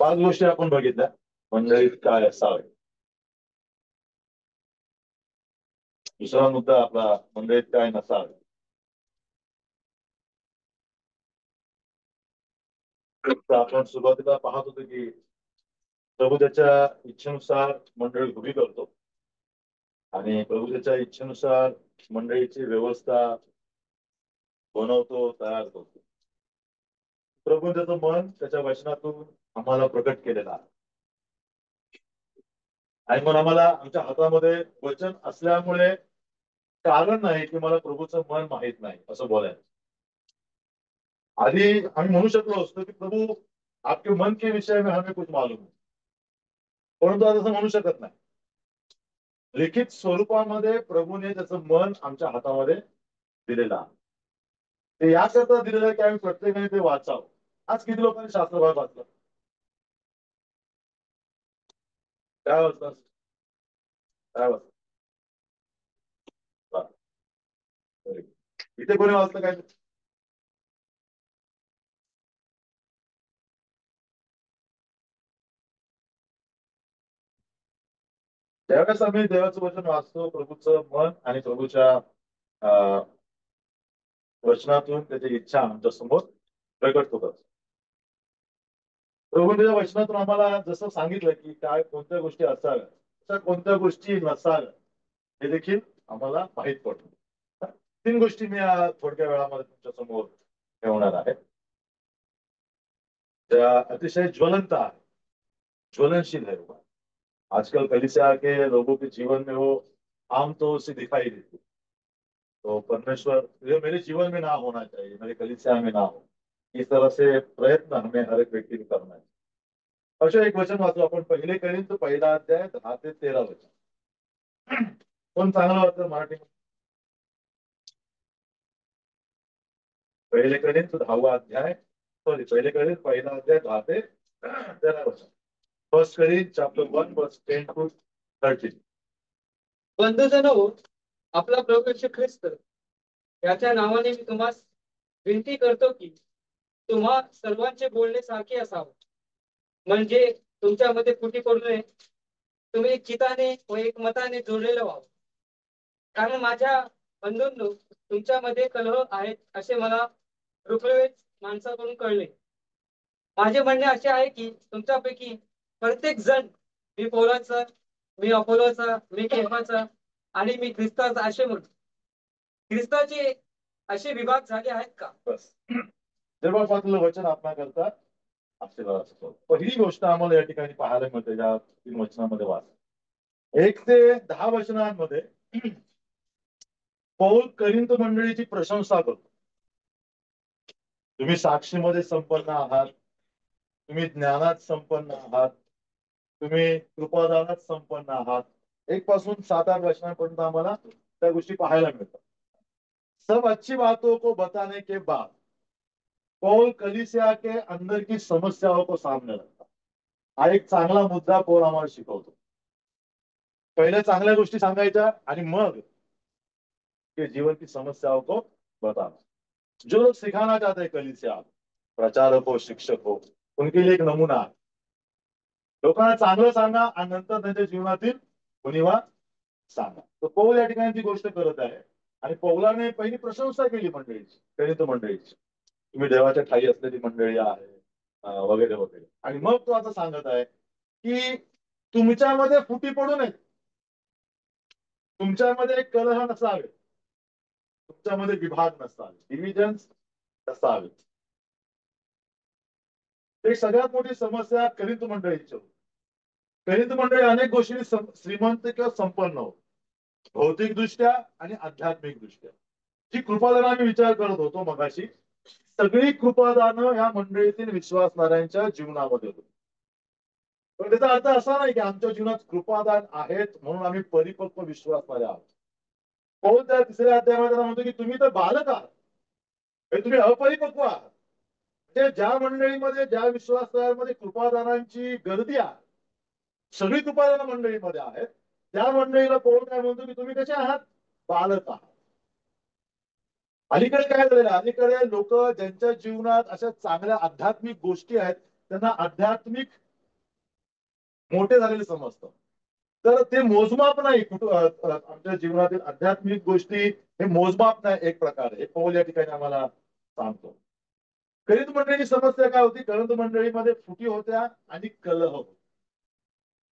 5 गोष्टी आपण बघितल्या मंडळीत काय असावे. दुसरा मुद्दा आपला मंडळीत काय नसावे. तर आपण सुरुवातीला पाहत होतो की प्रभू त्याच्या इच्छेनुसार मंडळी उभी करतो आणि प्रभू त्याच्या इच्छेनुसार मंडळीची व्यवस्था बनवतो, तयार करतो. प्रभू त्याचं मन त्याच्या वचनातून आम्हाला प्रकट केलेलं आहे आणि मग आम्हाला आमच्या हातामध्ये वचन असल्यामुळे कारण नाही की मला प्रभूचं मन माहित नाही असं बोलायचं. आधी आम्ही म्हणू शकलो असतो की प्रभू आपके मन के विषय में हमें कुछ मालूम है, परंतु आज असं म्हणू शकत नाही. लिखित स्वरूपामध्ये प्रभूने त्याचं मन आमच्या हातामध्ये दिलेलं आहे. ते याकरता दिलेलं आहे की आम्ही प्रत्येकाने ते वाचावं. आज किती लोकांनी शास्त्रभाग वाचलं? काय वाचतात? काय वाचतात? इथे कोणी वाचलं काय? त्यावेळेस आम्ही देवाचं वचन वाचतो, प्रभूचं मन आणि प्रभूच्या अं, वचनातून त्याची इच्छा आमच्या समोर प्रकट होतात. प्रभूच्या वचनातून आम्हाला जसं सांगितलं की काय कोणत्या गोष्टी असाव्या, अशा कोणत्या गोष्टी नसाव्या हे देखील आम्हाला माहीत पडतं. 3 गोष्टी मी थोडक्या वेळामध्ये तुमच्या समोर ठेवणार आहे. त्या अतिशय ज्वलंत आहे, ज्वलनशील है वो। आजकल कलीसिया के लोगों के जीवन में वो आम तो से दिखाई देती। तो परमेश्वर ये मेरे जीवन में ना होना चाहिए, मेरे कलीसिया में ना हो, इस तरह से प्रयत्न हमें हर एक व्यक्ति को करना है। अशा एक वचन वाचू आपण, पहिले करीन तो 1 अध्याय 10 ते 13 वचन. कोण चांगलं वाटतं मराठी? पहिले करीन तो 10वा अध्याय, सॉरी पहिले करीन 1 अध्याय 10 ते 13 वचन. फर्स्ट करीन चॅप्टर 1 वर्स 10 to 13. बंधुजनो, आपला प्रभू येशू ख्रिस्त याच्या नावाने मी तुम्हास विनंती करतो की तुम्हा सर्वांचे बोलणे सारखे असावे, म्हणजे तुमच्यामध्ये फुटी पडू नये. तुम्ही एक चिताने व एक मताने जोडलेलं व्हावं. कारण माझ्या बंधूंनो, तुमच्यामध्ये कलह आहेत असे मला रुखवेच माणसाकडून कळले. माझे म्हणणे असे आहे की तुमच्यापैकी प्रत्येक जण मी पौलाचा, मी अपोलोचा, मी केफाचा आणि मी ख्रिस्ताचा असे म्हणतो. ख्रिस्ताचे असे विभाग झाले आहेत का? बस देवापासून वचन आपला करता आशीर्वाद असतो. पहिली गोष्ट आम्हाला या ठिकाणी पाहायला मिळते या 3 वचनामध्ये वाच 1 ते 10 वचनांमध्ये पौल करिंथ मंडळीची प्रशंसा करतो. तुम्ही साक्षीमध्ये संपन्न आहात, तुम्ही ज्ञानात संपन्न आहात, तुम्ही कृपादानात संपन्न आहात. 1 पासून 7-8 वचनांपर्यंत आम्हाला त्या गोष्टी पाहायला मिळतात. सब अच्छी बातों को बताने के बाद पौल कलीसिया के अंदर की समस्याओं को सामने रखता. हा एक चांगला मुद्दा पौल आम्हाला शिकवतो. पहिले चांगल्या गोष्टी सांगायच्या आणि मग के जीवन की समस्याओं को बताना. जो लोग सिखाना चाहते हैं कलीसिया, प्रचारक हो, शिक्षक हो, उनके लिए एक नमुना है. लोकांना चांगलं सांगा आणि नंतर त्यांच्या जीवनातील उणिवा सांगा. तर पौल या ठिकाणी ती गोष्ट करत आहे आणि पौलाने पहिली प्रशंसा केली मंडळीची, करिंथ मंडळीची. तुम्ही देवाच्या ठाई असलेली मंडळी आहे वगैरे वगैरे. आणि मग तो आता सांगत आहे की तुमच्यामध्ये फुटी पडू नये, तुमच्यामध्ये कलह नसावे, तुमच्यामध्ये विभाग नसावे, डिव्हिजन्स नसावे. ते सगळ्यात मोठी समस्या करिंथ मंडळीची होती. करिंथ मंडळी अनेक गोष्टी श्रीमंत किंवा संपन्न होत, भौतिकदृष्ट्या आणि आध्यात्मिकदृष्ट्या. जी कृपादान आम्ही विचार करत होतो मगाशी, सगळी कृपादानं ह्या मंडळीतील विश्वासणाऱ्यांच्या जीवनामध्ये होती. पण त्याचा अर्थ असा नाही की आमच्या जीवनात कृपादान आहेत म्हणून आम्ही परिपक्व विश्वासणारे आहोत. पौल त्या 3ऱ्या अध्यायामध्ये म्हणतो की तुम्ही तर बालक आहात, तुम्ही अपरिपक्व आहात. म्हणजे ज्या मंडळीमध्ये, ज्या विश्वासमध्ये कृपादानांची गर्दी आहे, सगळी कृपादान मंडळीमध्ये आहेत, त्या मंडळीला पौल काय म्हणतो की तुम्ही कसे आहात? बालक आहात. अलीकडे काय झालेलं, अलीकडे लोक ज्यांच्या जीवनात अशा चांगल्या आध्यात्मिक गोष्टी आहेत त्यांना आध्यात्मिक मोठे झालेले समजतं. तर ते मोजमाप नाही आमच्या जीवनातील आध्यात्मिक गोष्टी हे मोजमाप नाही एक प्रकारे. हे पौल या ठिकाणी आम्हाला सांगतो. कलित मंडळीची समस्या काय होती? कलित मंडळीमध्ये फुटी होत्या आणि कलह होता.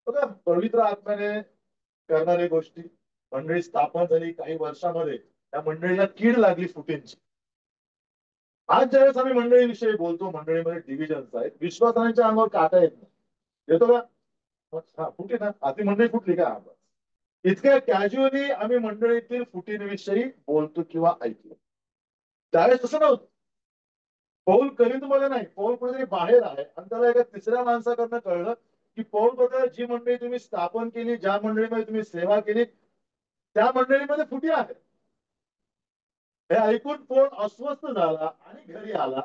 बघा, पवित्र आत्म्याने करणारी गोष्टी, मंडळी स्थापन झाली काही वर्षामध्ये, त्या मंडळीला कीड लागली फुटींची. आज ज्यावेळेस आम्ही मंडळीविषयी बोलतो, मंडळीमध्ये डिव्हिजन्स आहेत, विश्वासांच्या अंगावर काटा येत नाही. येतो का? हा, फुटी ना, आधी मंडळी फुटली का? इतक्या कॅज्युअली आम्ही मंडळीतील फुटींविषयी बोलतो किंवा ऐकतो. त्यावेळेस तसं नव्हतं. पौल कलिंदमध्ये नाही, पौल कुठेतरी बाहेर आहे आणि त्याला एका तिसऱ्या माणसाकडनं कळलं की पौल बद्दल जी मंडळी तुम्ही स्थापन केली, ज्या मंडळीमध्ये तुम्ही सेवा केली, त्या मंडळीमध्ये फुटी आहेत. हे ऐकून पौल अस्वस्थ झाला आणि घरी आला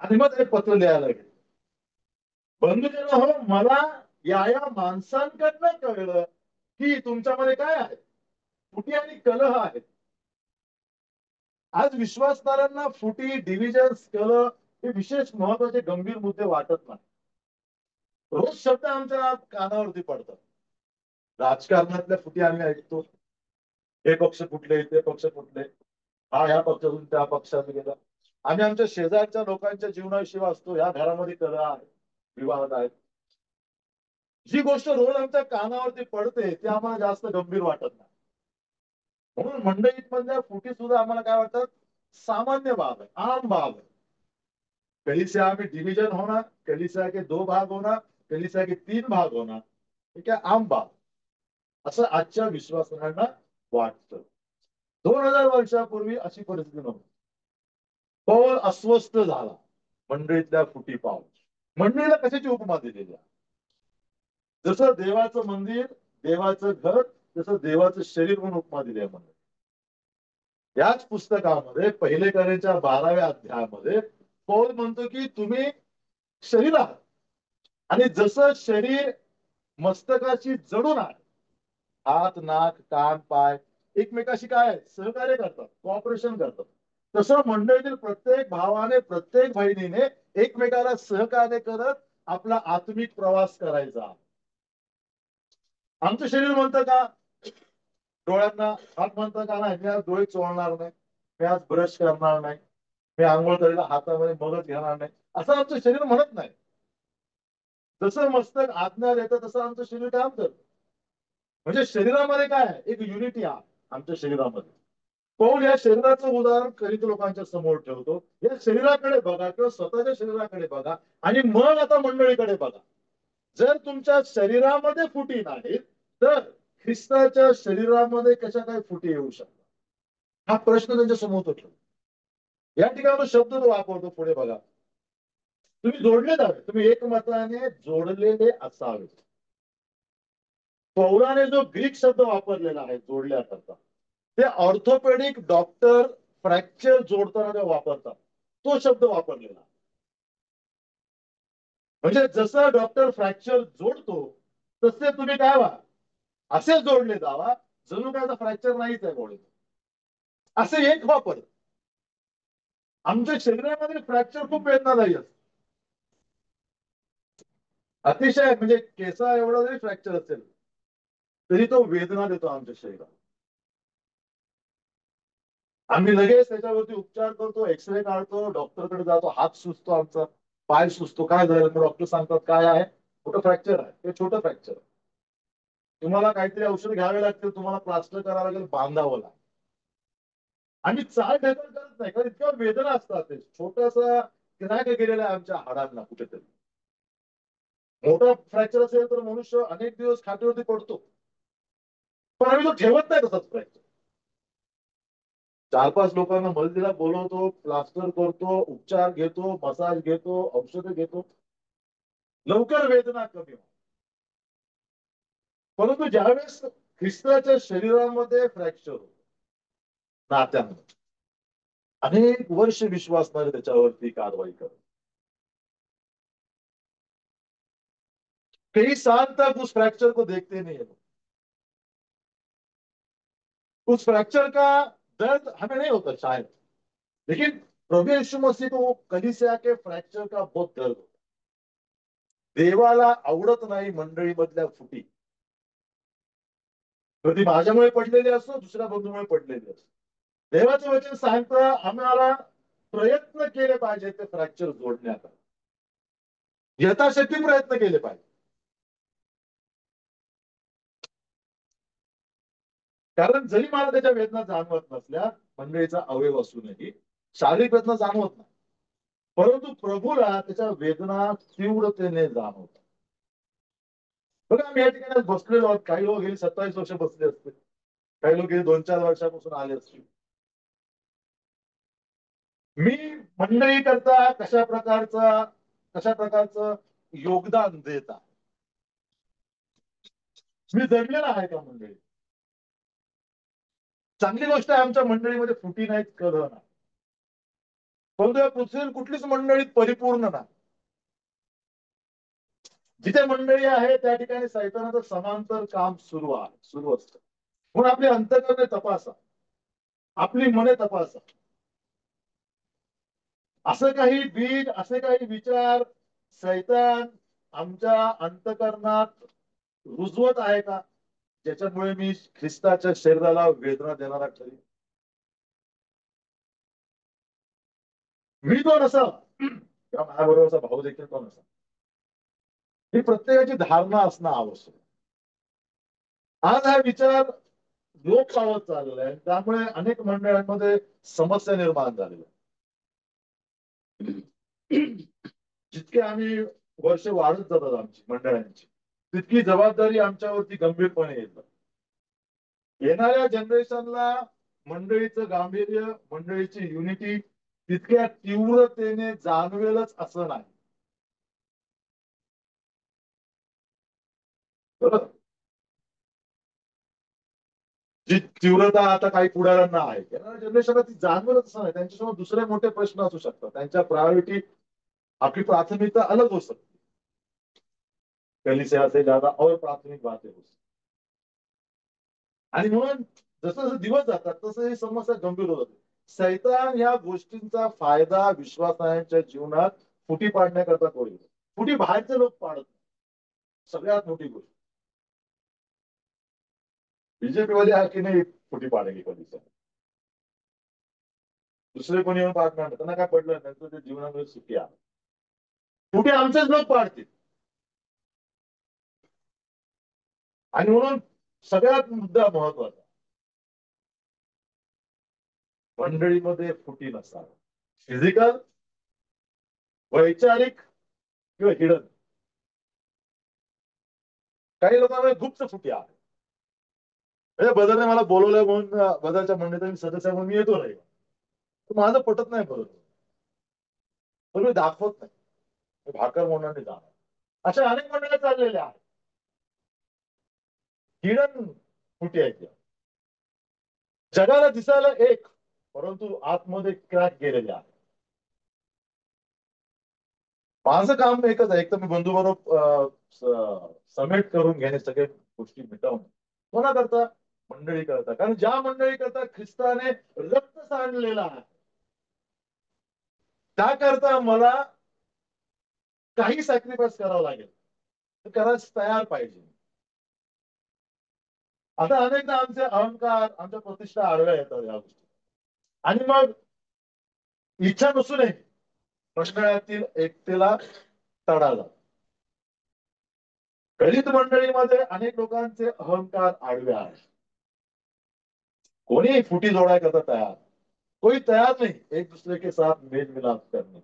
आणि मग ते पत्र लिहायला गेले. बंधूजन हो, मला या माणसांकडनं कळलं की तुमच्यामध्ये काय आहे, फुटी आणि कलह आहेत. आज विश्वासदारांना फुटी, डिव्हिजन, कलह हे विशेष महत्वाचे गंभीर मुद्दे वाटत नाही. रोज शब्द आमच्या कानावरती पडतात. राजकारणातल्या फुटी आम्ही ऐकतो. हे पक्ष फुटले, ते पक्ष फुटले, हा ह्या पक्षातून त्या पक्षात गेला. आम्ही आमच्या शेजारच्या लोकांच्या जीवनाविषयी वाचतो, या घरामध्ये कलह आहे, विवाद आहेत. जी गोष्ट रोज आमच्या कानावरती पडते ती आम्हाला जास्त गंभीर वाटत नाही. म्हणून मंडळीत मधल्या फुटी सुद्धा आम्हाला काय वाटतात? सामान्य बाब है, आम बाब है. कलिसिया में डिवीजन होना, कलिसिया के 2 भाग होना, कलिसिया के 3 भाग होना, हे काय आम बाब असं आजच्या विश्वासांना वाटतं. 2000 वर्षापूर्वी अशी परिस्थिती नव्हती. पौल अस्वस्थ झाला मंडळीतल्या फुटी पाहून. मंडळीला कशाची उपमा दिलेली आहे? जसं देवाचं मंदिर, देवाचं घर, जसं देवाचं शरीर म्हणून उपमा दिली आहे मंडळी. याच पुस्तकामध्ये 1 कॉरिंथच्या 12व्या अध्यायामध्ये पौल म्हणतो की तुम्ही शरीर आहात आणि जसं शरीर मस्तकाशी जडून आहे, हात, नाक, कान, पाय एकमेकाशी काय आहे? सहकार्य करतात, कॉपरेशन करतात. तसं मंडळीतील प्रत्येक भावाने, प्रत्येक बहिणीने एकमेकाला सहकार्य करत आपला आत्मिक प्रवास करायचा. आमचं शरीर म्हणतं का डोळ्यांना हात म्हणतं का नाही, मी आज डोळे चोळणार नाही, मी आज ब्रश करणार नाही, मी आंघोळ करायला हातामध्ये मदत घेणार नाही, असं आमचं शरीर म्हणत नाही. जसं मस्तक आज्ञा देतं तसं आमचं शरीर काम करतं. म्हणजे शरीरामध्ये काय आहे? एक युनिटी आहे आमच्या शरीरामध्ये. पौल या शरीराचं उदाहरण करीत लोकांच्या समोर ठेवतो. या शरीराकडे बघा किंवा स्वतःच्या शरीराकडे बघा आणि मग आता मंडळीकडे बघा. जर तुमच्या शरीरामध्ये फुटी नाही तर ख्रिस्ताच्या शरीरामध्ये कशा काय फुटी येऊ शकतात? हा प्रश्न त्यांच्या समोर ठेवतो. या ठिकाणी तो शब्द तो वापरतो, पुढे बघा, तुम्ही जोडले जावे, तुम्ही एकमताने जोडलेले असावे. पौलाने जो ग्रीक शब्द वापरलेला आहे जोडल्याकरता, ते ऑर्थोपेडिक डॉक्टर फ्रॅक्चर जोडताना ते वापरतात, तो शब्द वापरलेला. म्हणजे जसं डॉक्टर फ्रॅक्चर जोडतो तसे तुम्ही काय व्हा, असे जोडले जावा जणू काय फ्रॅक्चर नाहीच आहे बॉडीत, असे एक वापर. आमच्या शरीरामध्ये फ्रॅक्चर खूप वेदनादायी असते. अतिशय म्हणजे केसा एवढा जरी फ्रॅक्चर असेल तरी तो वेदना देतो आमच्या शरीरात. आम्ही लगेच त्याच्यावरती उपचार करतो, एक्सरे काढतो, डॉक्टरकडे जातो, हात सुचतो आमचा, पाय सुचतो, काय झालं? डॉक्टर सांगतात काय आहे? मोठं फ्रॅक्चर आहे. ते छोटं फ्रॅक्चर आहे, तुम्हाला काहीतरी औषध घ्यावे लागतील, तुम्हाला प्लास्टर करावं लागेल, बांधावं लागेल. आणि चाल ढकल करत नाही, कारण इतक्या वेदना असतात. ते छोटासा क्रॅक गेलेला आहे आमच्या हाडांना कुठेतरी. मोठा फ्रॅक्चर असेल तर मनुष्य अनेक दिवस खाटेवरती पडतो, पण आम्ही तो ठेवत नाही तसाच फ्रॅक्चर. 4-5 लोकांना मदतीला बोलवतो, प्लास्टर करतो, उपचार घेतो, मसाज घेतो, औषधं घेतो, लवकर वेदना कमी होतात. परंतु ज्यावेळेस ख्रिस्ताच्या शरीरामध्ये फ्रॅक्चर होतो, नात्यामध्ये अनेक वर्ष विश्वासणारे त्याच्यावरती कारवाई करतो. कई साल तक उस फ्रैक्चर को देखते नहीं है. उस फ्रैक्चर का दर्द हमें नहीं होता शायद, लेकिन प्रभु यीशु मसीह को कलीसिया के फ्रैक्चर का बहुत दर्द होता है. देवाला आवडत नाही मंडळीमधल्या फुटी. कधी माझ्यामुळे पडलेली असो, दुसऱ्या बंधूमुळे पडलेली असो. देवाचं वचन सांगतं आम्हाला प्रयत्न केले पाहिजे ते फ्रॅक्चर जोडण्याचा, यथाशक्ती प्रयत्न केले पाहिजे. कारण जरी मला त्याच्या वेदना जाणवत नसल्या, मंडळीचा अवयव असूनही शारीरिक वेदना जाणवत नाही, परंतु प्रभूला त्याच्या वेदना तीव्रतेने जाणवतात. बघा आम्ही या ठिकाणी बसलेलो आहोत, काही लोक गेली 27 वर्ष बसले असते, काही लोक गेली 2-4 वर्षापासून आले असतील. मी मंडळी करता कशा प्रकारचं योगदान देता, मी जडलेला आहे का मंडळी? चांगली गोष्ट आहे आमच्या मंडळीमध्ये फुटी नाहीत, कलह नाही, परंतु या पृथ्वीवर कुठलीच मंडळी परिपूर्ण नाही. जिथे मंडळी आहे त्या ठिकाणी सैतानाचं समांतर काम सुरू असतं. म्हणून आपली अंतःकरणे तपासा, आपली मने तपासा. असं काही बीज, असे काही विचार सैतान आमच्या अंतःकरणात रुजवत आहे का, ज्याच्यामुळे मी ख्रिस्ताच्या शरीराला वेदना देणारा ठरेल? मी तो नसावा किंवा माझ्याबरोबरचा भाऊ देखील तो नसावा, ही प्रत्येकाची धारणा असणं आवश्यक. आज हा विचार लोप पावत चाललेला आहे, त्यामुळे अनेक मंडळांमध्ये समस्या निर्माण झालेल्या. जितके आम्ही वर्ष वाढत जातात आमची मंडळांची, तितकी जबाबदारी आमच्यावरती गंभीरपणे येतात. येणाऱ्या जनरेशनला मंडळीचं गांभीर्य, मंडळीची युनिटी तितक्या तीव्रतेने जाणवेलच असं नाही. बरोबर? जी तीव्रता आता काही पुढाऱ्यांना आहे, येणाऱ्या जनरेशनला ती जाणवेलच असं नाही. त्यांच्यासमोर दुसरे मोठे प्रश्न असू शकतात, त्यांच्या प्रायोरिटी, आपली प्राथमिकता अलग हो सकते. कलिसिया से ज्यादा और प्राथमिक बातें हो सकती. आणि म्हणून जसं जसं दिवस जातात तसं ही समस्या गंभीर होत जाते. सैतान या गोष्टींचा फायदा विश्वासाच्या जीवनात फुटी पाडण्याकरता करू. फुटी बाहेरचे लोक पाडत नाही. सगळ्यात मोठी गोष्ट बीजेपी वाले आहे की नाही फुटी पाडेगी कधी, दुसरे कोणी येऊन पाडणार नाही, त्यांना काय पडलं, त्यांचं ते जीवनामध्ये सुखी आहे. फुटी आमचेच लोक पाडतील. आणि म्हणून सगळ्यात मुद्दा महत्वाचा, मंडळीमध्ये फुटी नसावी. फिजिकल, वैचारिक किंवा हिडन. काही लोकांमध्ये गुप्त फुटी आहे. म्हणजे बदलने मला बोलवलं म्हणून बदलच्या मंडळीचा मी सदस्य म्हणून मी येतो नाही, माझं पटत नाही बरोबर, पण मी दाखवत नाही, भाकर म्हणून जाणार. अशा अनेक मंडळी चाललेल्या आहेत. हिडन फुटी आहेत, जगाला दिसायला एक, परंतु आतमध्ये क्रॅक गेलेले आहे. माझं काम एकच आहे, एक तर मी बंधू बरोबर समेट करून घेणे, सगळे गोष्टी मिटवणे. कोणाकरता? मंडळी करता. कारण ज्या मंडळी करता ख्रिस्ताने रक्त सांडलेलं आहे, त्याकरता मला काही सॅक्रिफाईस करावं लागेल, करायला तयार पाहिजे. आता अनेकदा आमचे अहंकार, आमच्या प्रतिष्ठा आडव्या येतात या गोष्टी, आणि मग इच्छा नसूनही मंडळातील एकतेला तडा जातो. दलित मंडळीमध्ये अनेक लोकांचे अहंकार आडवे आहेत. कोणी फुटी जोड़ा करता तैयार, कोई तैयार नहीं एक दूसरे के साथ मेल मिलाप करने.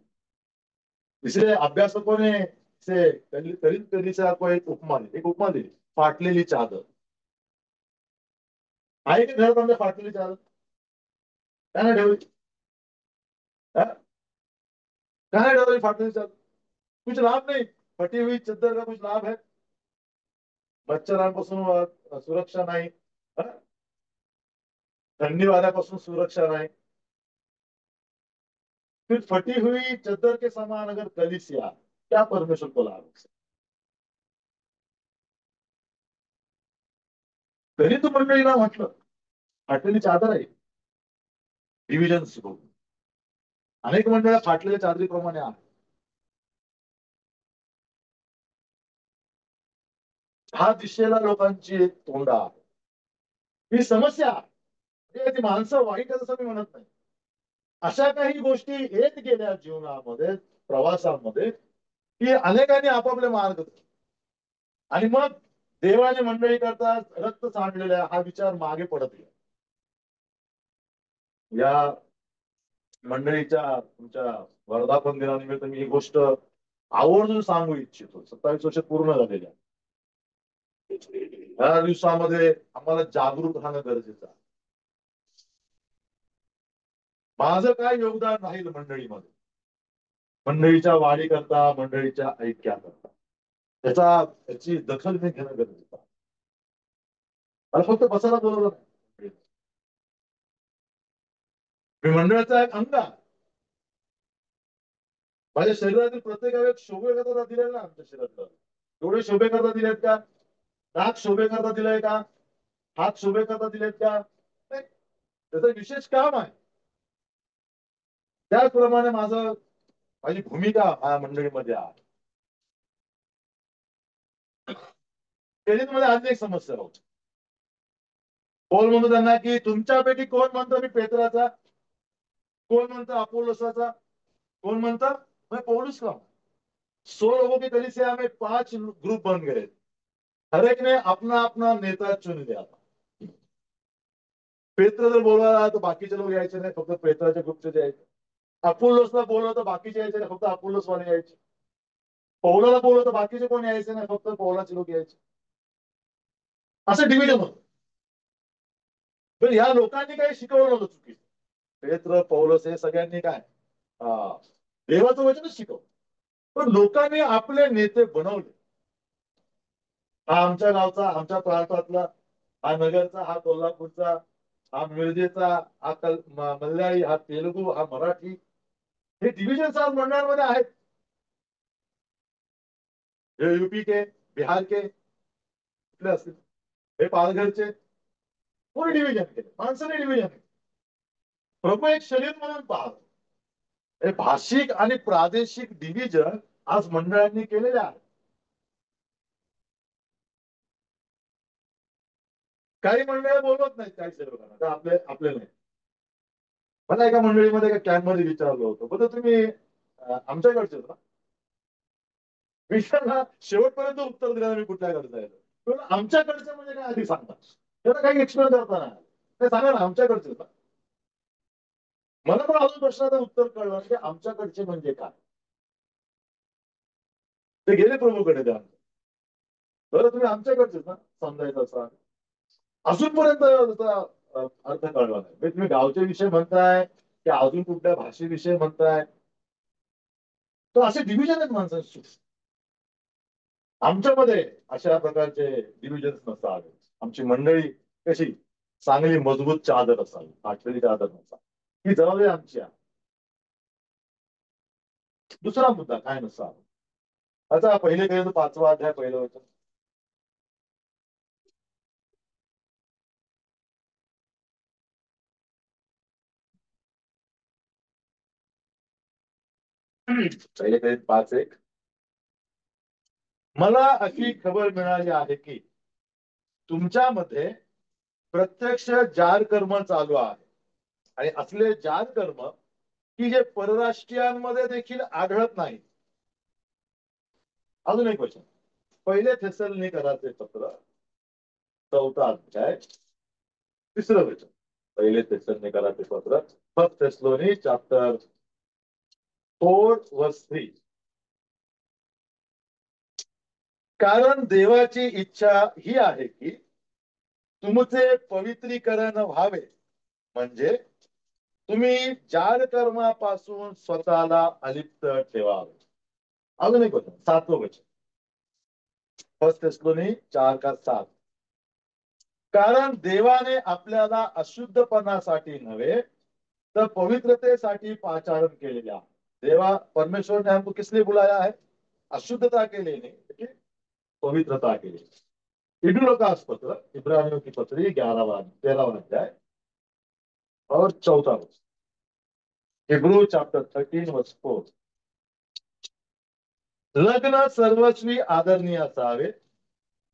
इसलिए अभ्यासकों ने से दलित कलिसिया को एक उपमा दी, फाटलेली चादर. आहे की घरात आमच्या फाटलेली चादर? काय नाही ठेवली? काय नहीं ठेवली फाटलेली चादर? कुछ लाभ नहीं, फटी हुई चादर का कुछ लाभ है? मच्छरांपासून सुरक्षा नाही, थंडी वाऱ्यापासून सुरक्षा नाही. फिर फटी हुई चादर के समान अगर कलिसिया, क्या परमेश्वर को लाभ? तरी तो मंडळीला म्हटलं फाटलेली चादर आहे, डिव्हिजन सुरू. अनेक मंडळ फाटलेल्या चादरीप्रमाणे आहे. ह्या दिशेला लोकांची एक तोंड आहे. ही समस्या आहे. ती माणसं वाईट आहे असं मी म्हणत नाही. अशा काही गोष्टी येत गेल्या जीवनामध्ये, प्रवासामध्ये, की अनेकांनी आपापले मार्ग धरले. आणि मग देवाने मंडळी करता रक्त सांडलेल्या हा विचार मागे पडत गेला. या मंडळीच्या तुमच्या वर्धापन दिनानिमित्त मी ही गोष्ट आवर्जून सांगू इच्छितो. 27 वर्ष पूर्ण झालेल्या या दिवसामध्ये आम्हाला जागरूक राहणं गरजेचं आहे. माझं काय योगदान राहील मंडळीमध्ये, मंडळीच्या वाढी करता, मंडळीच्या ऐक्या करता, त्याची दखल मी घेणं गरजेचं आहे. मला फक्त बसायला बोलवलं नाही. मी मंडळाचा एक अंग आहे. माझ्या शरीरातील प्रत्येकाला एक शोभेकरता दिलेला ना आमच्या शरीरातला. एवढे शोभेकरता दिलेत का? नाक शोभेकरता दिलंय का? हात शोभेकरता दिलेत का? नाही. त्याचं विशेष काम आहे. त्याचप्रमाणे माझी भूमिका माझ्या मंडळीमध्ये आहे. मध्ये आणखी एक समस्या होती. कोण म्हणतो त्यांना की तुमच्यापैकी कोण म्हणतो मी पेत्राचा, कोण म्हणतो अपोलोसाचा, कोण म्हणतो मैं पौलुस का हूं. 100 लोगों की कलीसिया में 5 ग्रुप बन गए. हर एक ने अपना अपना नेता चुन लिया था. पेत्र जर बोलवायला तर बाकीचे लोक यायचे नाही, फक्त पेत्राच्या ग्रुपचे यायचे. अपोलोसला बोलवलं तर बाकीचे यायचे नाही, फक्त अपोलोसवाले यायचे. पौलाला बोलवलं तर बाकीचे कोण यायचे नाही, फक्त पौलाचे लोक यायचे. असं डिव्हिजन होतं. पण या लोकांनी काही शिकवलं नव्हतं चुकीचं. पेत्र पौलस हे सगळ्यांनी काय देवाचं वचनच शिकवलं. पण लोकांनी आपले नेते बनवले. हा आमच्या गावचा, आमच्या प्रांतातला, हा नगरचा, हा कोल्हापूरचा, हा मिरजेचा, हा मल्याळी, हा तेलुगू, हा मराठी, हे डिव्हिजन आज मंडळांमध्ये आहेत. हे युपी के, बिहार के कुठले असतील, हे पालघरचे, कोणी डिव्हिजन केले? माणसाने डिव्हिजन केले. प्रभू एक शरीर म्हणून पाहतो. हे भाषिक आणि प्रादेशिक डिव्हिजन आज मंडळांनी केलेले आहे. काही मंडळ बोलवत नाहीत काही लोकांना, आपले नाही. मला एका मंडळीमध्ये एका कॅम्पमध्ये विचारलं होतं, बरं तुम्ही आमच्याकडचे ना. मी त्यांना शेवटपर्यंत उत्तर दिलं मी कुठल्याकडचं आहे. आमच्याकडचं म्हणजे काय आधी सांगता. त्याला काही एक्सप्लेन करताना ते सांगा ना आमच्याकडचे ना. मला पण अजून प्रश्नाचं उत्तर कळलं की आमच्याकडचे म्हणजे काय. ते गेले प्रभूकडे त्या. बरं तुम्ही आमच्याकडचेच ना समजायचं असं. अजूनपर्यंत त्याचा अर्थ कळला नाही. म्हणजे तुम्ही गावचे विषय म्हणताय की अजून कुठल्या भाषेविषयी म्हणताय, तर असे डिव्हिजन आहेत माणसांची. आमच्यामध्ये अशा प्रकारचे डिव्हिजन नसावे. आमची मंडळी कशी चांगली मजबूत चादर असावी, फाटलेली चादर नसावी. ही जबाबदारी आमची आहे. दुसरा मुद्दा काय नसावा. आता पहिले काही 5वा अध्याय पहिलं होतं. पहिले काही 5:1. मला अशी खबर मिळाली आहे की तुमच्यामध्ये प्रत्यक्ष जार कर्म चालू आहे, आणि असले जार कर्म की जे परराष्ट्रीयांमध्ये देखील आढळत नाही. अजून एक वचन, पहिले थेसलोनिकराचे पत्र 4था अध्याय 3रं वचन. पहिले थेसलोनिकराचे पत्र, फर्स्ट थेसलोनी चॅप्टर 4:3. कारण देवाची इच्छा ही आहे की तुमचे पवित्रीकरण व्हावे, म्हणजे तुम्ही जार कर्मापासून स्वतःला अलिप्त ठेवावे. अजून एक वचन, 7वं वचन, फर्स्ट थेसलोनी 4:7. कारण देवाने आपल्याला अशुद्धपणासाठी नव्हे तर पवित्रतेसाठी पाचारण केलेले आहे. देवा परमेश्वर ने हमको किस लिए बुलाया है? अशुद्धता के लिए नहीं, पवित्रता के लिए. इब्रियों का पत्र, इब्रानियों की पत्री 13वां अध्याय और 4था वचन. हिब्रू चॅप्टर 13 वर्स 4. लग्न सर्वस्वी आदरणीय असावे,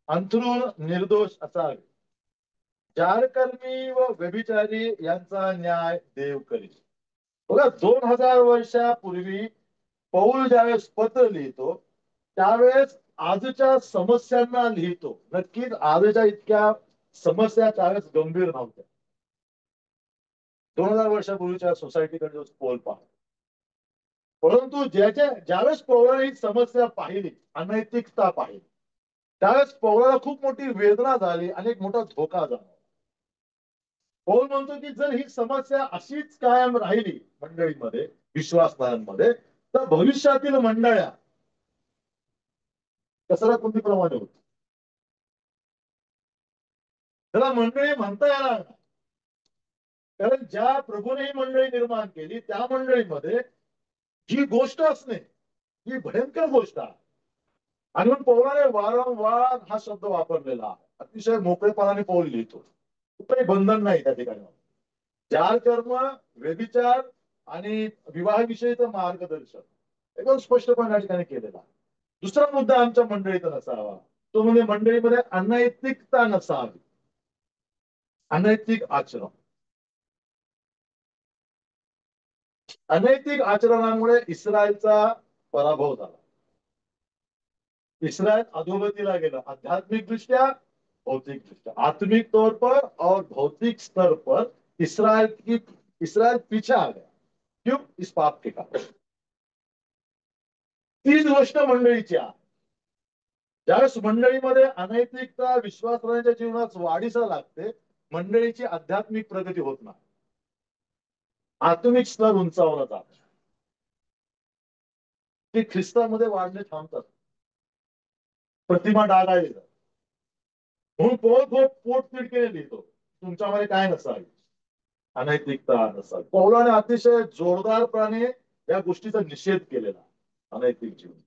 अंथरूण निर्दोष असावे. जारकर्मी व व्यभिचारी यांचा न्याय देव करील. बघा, 2000 वर्षापूर्वी पौल ज्यावेळेस पत्र लिहितो त्यावेळेस आजच्या समस्यांना लिहितो. नक्कीच आजच्या इतक्या समस्या त्यावेळेस गंभीर नव्हत्या. 2000 वर्षापूर्वीच्या सोसायटीकडे जो पौल पाहतो, परंतु ज्यावेळेस पौलाने ही समस्या पाहिली, अनैतिकता पाहिली, त्यावेळेस पौलाला खूप मोठी वेदना झाली आणि एक मोठा धोका झाला. पौल म्हणतो की जर ही समस्या अशीच कायम राहिली मंडळीमध्ये, विश्वासणाऱ्यांमध्ये, तर भविष्यातील मंडळ्या कचरा कुंडीप्रमाणे होत. त्याला मंडळी म्हणता येणार नाही, कारण ज्या प्रभूने ही मंडळी निर्माण केली त्या मंडळीमध्ये जी गोष्ट असणे ही भयंकर गोष्ट आहे. आणि म्हणून पौलाने वारंवार हा शब्द वापरलेला आहे. अतिशय मोकळेपणाने पौल लिहितो. कुठेही बंधन नाही त्या ठिकाणी. चार कर्म, व्यभिचार आणि विवाहाविषयीचं मार्गदर्शन एकदम स्पष्टपणे या ठिकाणी केलेला. दुसरा मुद्दा आमच्या मंडळीत नसावा, तो म्हणजे मंडळीमध्ये अनैतिकता नसावी. अनैतिक आचरण. अनैतिक आचरणामुळे इस्रायलचा पराभव झाला. इस्रायल अधोगतीला गेला, आध्यात्मिक दृष्ट्या, भौतिक दृष्टि, आत्मिक तौर पर और भौतिक स्तर पर इसराइल पीछे आ गया. क्यों? इस पाप के कारण. तीच गोष्ट मंडळीची आहे. ज्यावेळेस मंडळीमध्ये अनैतिकता विश्वासरांच्या जीवनात वाढीसा लागते, मंडळीची आध्यात्मिक प्रगती होत नाही, आत्मिक स्तर उंचावला जात. ते ख्रिस्तामध्ये वाढणे थांबतात, प्रतिमा डागाळली जातात. म्हणून पोटतिडकीने लिहितो, तुमच्यामध्ये काय नसावी, अनैतिकता नसावी. पौलाने अतिशय जोरदारपणे या गोष्टीचा निषेध केलेला. अनैतिक जीवन,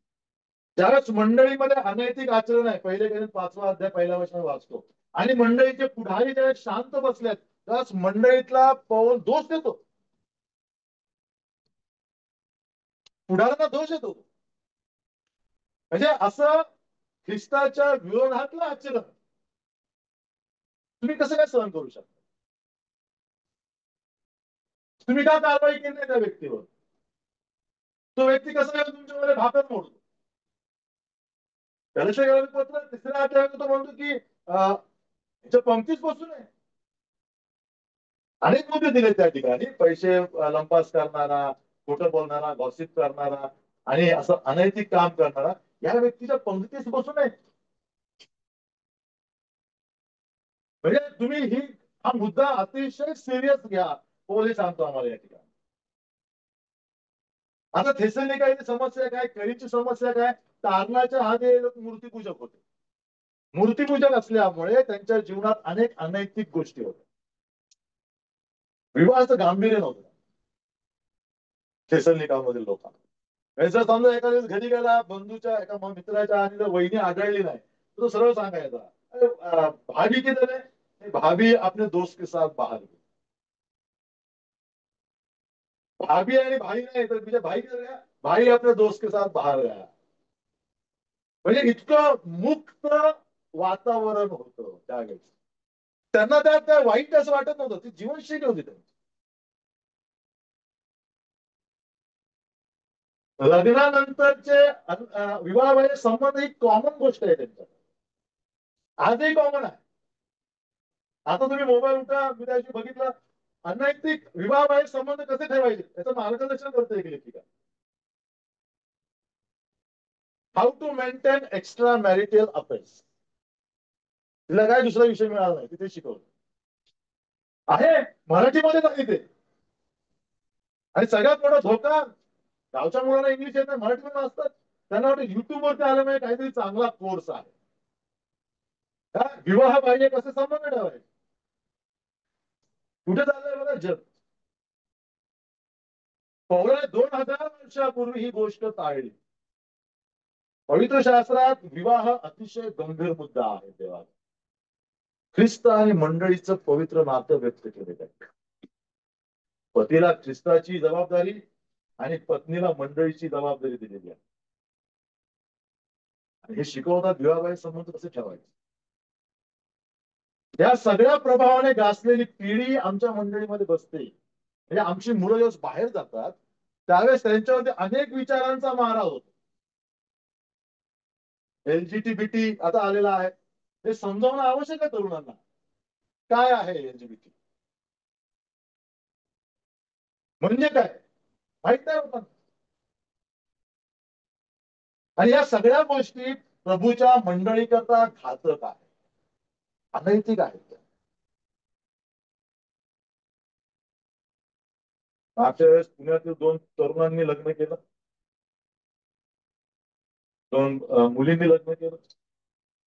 ज्यावेळेस मंडळीमध्ये अनैतिक आचरण आहे, पहिले कधी 5वा अध्याय पहिल्या वचनात वाचतो, आणि मंडळीचे पुढारी ज्यावेळेस शांत बसल्यात त्यावेळेस मंडळीतला पौल दोष देतो, पुढाऱ्यांना दोष देतो. म्हणजे असं ख्रिस्ताच्या विरोधातलं आचरण तुम्ही कसं काय सहन करू शकता? तुम्ही का कारवाई केली नाही त्या व्यक्तीवर? तो व्यक्ती कसा काय तुमच्यामध्ये भाकत मोडतो? त्याला पत्र 3ऱ्या अध्यायात तो म्हणतो की ह्याच्या पंक्तीच बसून आहे. अनेक मुद्दे दिले त्या ठिकाणी. पैसे लंपास करणारा, खोटं बोलणारा, गॉसिप करणारा आणि असं अनैतिक काम करणारा या व्यक्तीच्या पंक्तीच बसून आहे. म्हणजे तुम्ही हा मुद्दा अतिशय सिरियस घ्या, पोलीस सांगतो आम्हाला या ठिकाणी. आता थेसलोनिकाची समस्या काय, करीची समस्या काय, तारणाच्या आधी मूर्तीपूजक होते. मूर्तीपूजक असल्यामुळे त्यांच्या जीवनात अनेक अनैतिक गोष्टी होत्या. विवाहाचं गांभीर्य नव्हतं थेसलोनिकामधील लोकांना. जर समजा एखाद्या घरी गेला, बंधूच्या एका मित्राच्या आणि जर वहिनी आढळली नाही, तो सरळ सांगायचा, भाभी किधर है? भाभी अपने दोस्त के साथ बाहर गई. भाभी आणि भाई नाही तर तुझे भाई किधर गया? भाई अपने दोस्त के साथ बाहर गया. म्हणजे इतकं मुक्त वातावरण होतं त्यावेळेस. त्यांना त्यात काय वाईट असं वाटत नव्हतं, ती जीवनशैली होती त्यांची. लग्नानंतरचे विवाह संबंध ही कॉमन गोष्ट आहे त्यांच्या, आजही कॉमन आहे. आता तुम्ही मोबाईल उठा, मी त्याशी बघितलं, अनैतिक विवाह संबंध कसे ठेवायचे याचं मार्गदर्शन करतो एक लेखिका. How to maintain extra marital affairs. तिला काय दुसरा विषय मिळाला नाही, तिथे शिकवलं आहे, मराठीमध्ये नाही ते. आणि सगळ्यात मोठा धोका, गावच्या मुलांना इंग्लिश येत नाही, मराठीमध्ये असतात, त्यांना वाटतं युट्यूबवरती आलं म्हणजे काहीतरी चांगला कोर्स आहे. विवाह पाहिजे कसे संबंध ठेवायचे, कुठे चाललंय बघा जग. पौलाने 2000 वर्षापूर्वी ही गोष्ट टाळली. पवित्र शास्त्रात विवाह अतिशय गंभीर मुद्दा आहे. देवा ख्रिस्त आणि मंडळीचं पवित्र नातं व्यक्त केलेलं आहे. पतीला ख्रिस्ताची जबाबदारी आणि पत्नीला मंडळीची जबाबदारी दिलेली आहे. हे शिकवतात विवाह संबंध कसे ठेवायचे. या सगळ्या प्रभावाने गाजलेली पिढी आमच्या मंडळीमध्ये बसते. म्हणजे आमची मुलं जेव्हा बाहेर जातात त्यावेळेस त्यांच्यावरती अनेक विचारांचा मारा होतो. एलजीटीबीटी आता आलेला आहे, हे समजावणं आवश्यक आहे तरुणांना. काय आहे एलजीबीटी म्हणजे काय, माहित नाही होतं. आणि या सगळ्या गोष्टी प्रभूच्या मंडळीकरता घातक आहे, अनैतिक आहेत. मागच्या वेळेस पुण्यातील 2 तरुणांनी लग्न केलं, 2 मुलींनी लग्न केलं,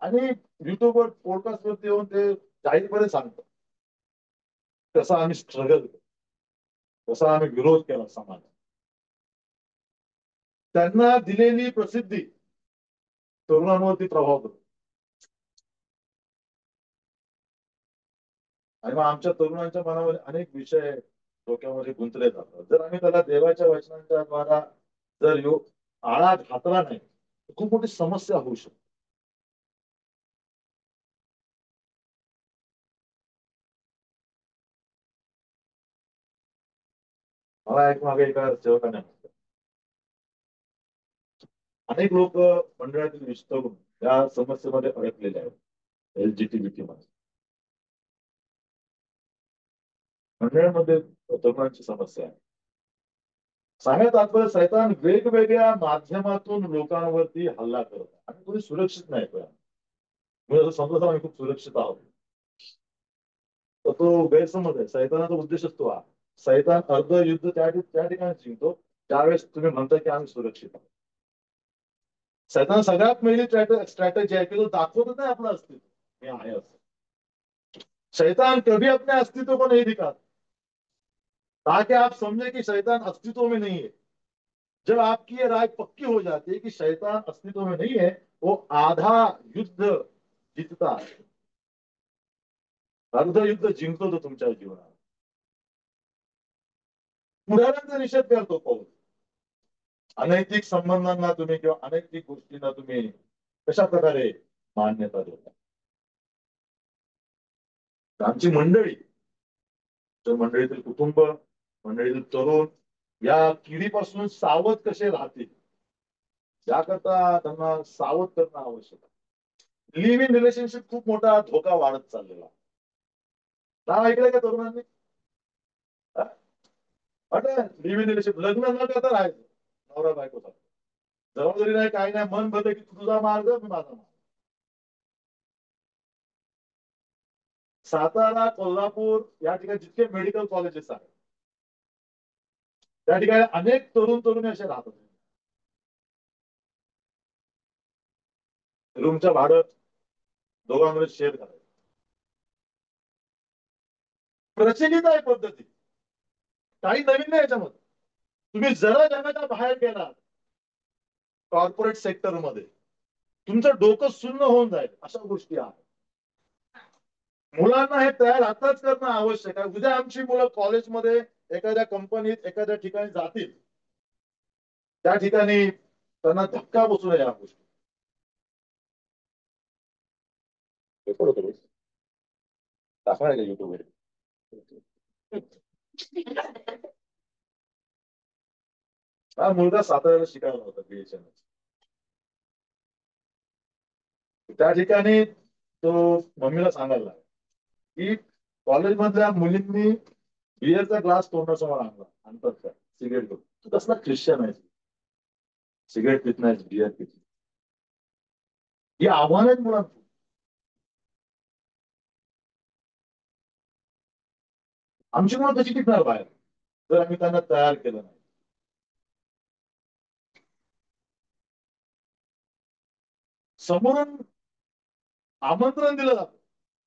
आणि युट्यूबवर पॉडकास्ट वरती येऊन ते जाहीरपणे सांगतात कसा आम्ही स्ट्रगल केलं, कसा आम्ही विरोध केला समाजात. त्यांना दिलेली प्रसिद्धी तरुणांवरती प्रभाव पडतो. आणि मग आमच्या तरुणांच्या मनामध्ये अनेक विषय डोक्यामध्ये गुंतले जातात. जर आम्ही त्याला देवाच्या वचनांच्या द्वारा जर आळा घातला नाही तर खूप मोठी समस्या होऊ शकते. मला एक मागे एका सेवकाने म्हटलं, अनेक लोक मंडळातील विस्तरून या समस्येमध्ये अडकलेले आहेत. एलजीटीबीटी मध्ये मंडळामध्ये तरुणांची समस्या आहे. सांगण्यात तात्पर्य सैतान वेगवेगळ्या माध्यमातून लोकांवरती हल्ला करत आहे. आणि कोणी सुरक्षित नाही. म्हणजे असं समजत आम्ही खूप सुरक्षित आहोत, तर तो गैरसमज आहे. सैतानाचा उद्देशच तो आहे. सैतान अर्ध युद्ध त्या ठिकाणी जिंकतो त्यावेळेस तुम्ही म्हणता की आम्ही सुरक्षित आहोत. सैतान सगळ्यात पहिली स्ट्रॅटेजी आहे की तो दाखवत नाही आपलं अस्तित्व मी आहे असं. शैतान कभी अपने अस्तित्व को नहीं दिखाता, ताकि आप समझे कि शैतान अस्तित्व में नहीं है. जब आपकी ये राय पक्की हो जाती है कि शैतान अस्तित्व में नहीं है, वो आधा युद्ध जीतता है, अर्ध युद्ध जिंकतो तो तुमच्या जीवनात. पुढाऱ्यांचा निषेध करतो पाऊल. अनैतिक संबंधांना तुम्ही किंवा अनैतिक गोष्टींना तुम्ही कशा प्रकारे मान्यता देता. आमची मंडळी, तर मंडळीतील कुटुंब, मंडळीतील तरुण या किडीपासून सावध कसे राहतील याकरता त्यांना सावध करणं आवश्यक आहे. लिव्ह इन रिलेशनशिप खूप मोठा धोका वाढत चाललेला. नाव ऐकलंय का तरुणांनी? लिव्ह इन रिलेशनशिप, लग्न न करता राहायचं नवरा बायकोचा, जबाबदारी नाही काही नाही, मन भरलं की तुझा मार्ग मी माझा मार्ग. सातारा, कोल्हापूर या ठिकाणी जितके मेडिकल कॉलेजेस आहेत त्या ठिकाणी अनेक तरुण तरुणी असे राहतात. रूमचं भाडं दोघांमध्ये शेअर करायचं. प्रचलित आहे पद्धती, काही नवीन नाही याच्यामध्ये. तुम्ही जरा जगाच्या बाहेर गेलात कॉर्पोरेट सेक्टरमध्ये तुमचं डोकं सुन्न होऊन जाईल. अशा गोष्टी आहेत. मुलांना हे तयार आताच करणं आवश्यक आहे. उद्या आमची मुलं कॉलेजमध्ये एखाद्या कंपनीत एखाद्या ठिकाणी जातील, त्या ठिकाणी त्यांना धक्का बसू नये या गोष्टी. दाखवायला युट्यूबवर. हा मुलगा साताऱ्याला शिकायला होता बीएचएम. त्या ठिकाणी तो मम्मीला सांगायला लागला की कॉलेजमधल्या मुलींनी बिअरचा ग्लास तोंडासमोर आणला, आणतात का सिगरेट घेऊन, तू कसला ख्रिश्चन आहे, सिगरेट पित नाही बिअर पित. ही आव्हान आहेत मुलांना. आमची मुलं कशी टिकणार बाहेर जर आम्ही त्यांना तयार केलं नाही. समोरून आमंत्रण दिलं जातं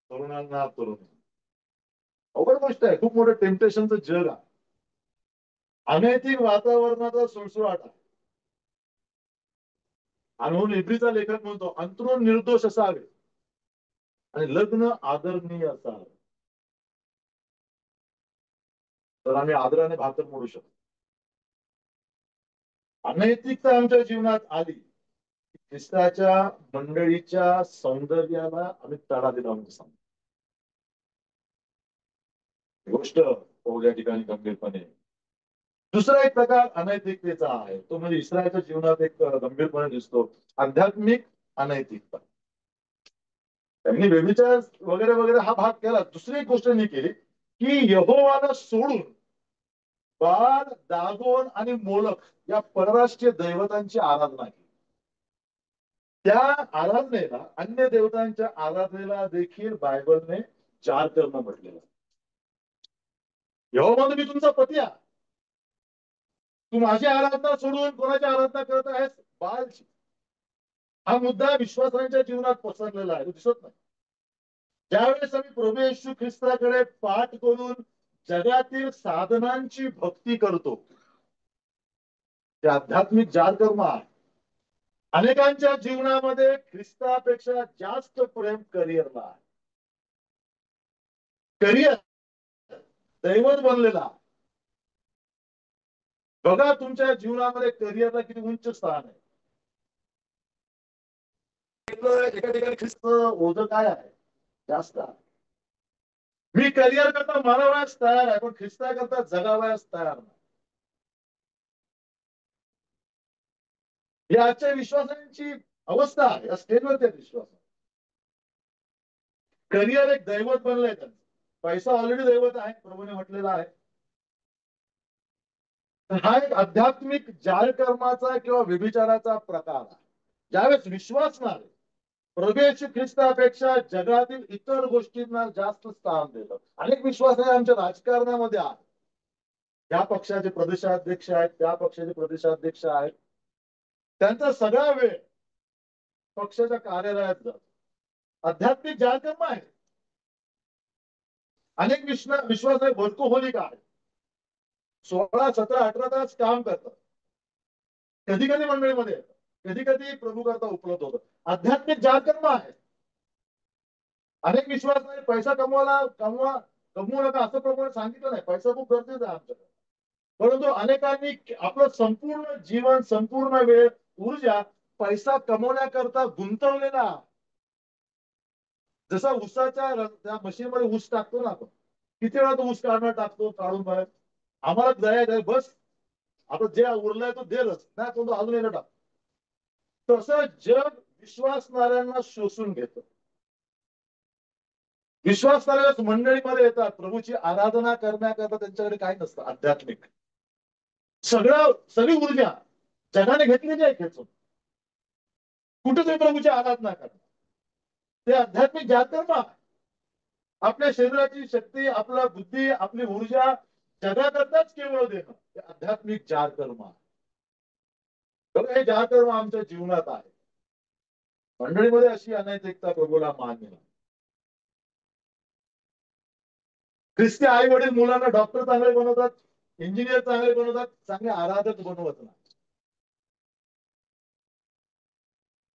तरुणांना, अवघड गोष्ट आहे. खूप मोठं टेम्पटेशनचं जग आहे. अनैतिक वातावरणाचा सुळसुळाट आहे. आणि म्हणून इब्रीचा लेखक म्हणतो अंतरून निर्दोष असावे आणि लग्न आदरणीय असावे, तर आम्ही आदराने भाकर मोडू शकतो. अनैतिकता आमच्या जीवनात आली, ख्रिस्ताच्या मंडळीच्या सौंदर्याला आम्ही तडा दिला म्हणून सांगतो. गोष्ट या ठिकाणी गंभीरपणे. दुसरा एक प्रकार अनैतिकतेचा आहे, तो म्हणजे इस्रायलच्या जीवनात एक गंभीरपणे दिसतो, आध्यात्मिक अनैतिकता. त्यांनी व्यभिचार वगैरे वगैरे हा भाग केला. दुसरी एक गोष्ट त्यांनी केली की यहोवाला सोडून बाळ, दागोन आणि मोलक या परराष्ट्रीय दैवतांची आराधना केली. त्या आराधनेला, अन्य देवतांच्या आराधनेला देखील बायबलने चार कर्म म्हटलेलं. यहोवा मी तुमचा पती आहे, तू माझी आराधना सोडून कोणाची आराधना करत आहेस? बाळची. हा मुद्दा विश्वासांच्या जीवनात पसरलेला आहे, तो दिसत नाही. ज्यावेळेस आम्ही प्रभू येशू ख्रिस्ताकडे पाठ करून जगातील साधनांची भक्ती करतो, ते आध्यात्मिक जारकर्म आहे. अनेकांच्या जीवनामध्ये ख्रिस्तापेक्षा जास्त प्रेम करिअरला आहे. करिअर दैवत बनलेला. बघा तुमच्या जीवनामध्ये करिअरला किती उंच स्थान आहे. एका ठिकाणी ख्रिस्त ओझं काय आहे? जास्त आहे. मी करिअर करता मारावयास तयार आहे, पण ख्रिस्ता करता जगावयास तयार नाही. ही आजच्या विश्वासांची अवस्था आहे. या स्टेजवर त्या विश्वास. करिअर एक दैवत बनलंय त्यांचं. पैसा ऑलरेडी दैवत आहे, प्रभूने म्हटलेला आहे. हा एक आध्यात्मिक जालकर्माचा किंवा व्यभिचाराचा प्रकार आहे. ज्यावेळेस विश्वास नाही, प्रभू येशू ख्रिस्तापेक्षा जगातील इतर गोष्टींना जास्त स्थान देतात. अनेक विश्वास आमच्या राजकारणामध्ये आहेत. त्या पक्षाचे प्रदेशाध्यक्ष आहेत, त्या पक्षाचे प्रदेशाध्यक्ष आहेत, त्यांचा सगळा वेळ पक्षाच्या कार्यालयात जातो. आध्यात्मिक जालकर्म आहे. अनेक विश्वास आहे वर्कोहोलिक आहे, 16, 17, 18 तास काम करतात. कधी कधी मंडळीमध्ये येतात, कधी कधी प्रभू करता उपलब्ध होतं. आध्यात्मिक जालकर्म आहे. अनेक विश्वास नाही पैसा कमवू नका असं प्रभूने सांगितलं नाही. पैसा खूप गरजेचा आहे आमच्याकडे, परंतु अनेकांनी आपलं संपूर्ण जीवन, संपूर्ण वेळ, ऊर्जा पैसा कमवण्याकरता गुंतवलेला. जसा ऊसाच्या त्या मशीनमध्ये ऊस टाकतो ना आपण, किती वेळा तो ऊस काढणार, टाकतो काढून बाहेर. आम्हाला जाय बस, आता जे उरलाय तो देलच नाही, तो अजून येणं टाक. तसं जग विश्वासणाऱ्यांना शोषून घेतं. विश्वासणाऱ्या मंडळीमध्ये येतात, प्रभूची आराधना करण्याकरता त्यांच्याकडे काही नसतं आध्यात्मिक. सगळी ऊर्जा जगाने घेतलेली आहे खेचून. कुठे तुम्ही प्रभूची आराधना करा? ते आध्यात्मिक जातकर्म. आपल्या शरीराची शक्ती, आपला बुद्धी, आपली ऊर्जा जगाकरताच केवळ देणं, हे आध्यात्मिक जातकर्म आहे. हे जातकर्म आमच्या जीवनात आहे. मंडळीमध्ये अशी अनैतिकता प्रभूला मान्य नाही. ख्रिस्ती आई वडील मुलांना डॉक्टर चांगले बनवतात, इंजिनियर चांगले बनवतात, चांगले आराधक बनवत नाही.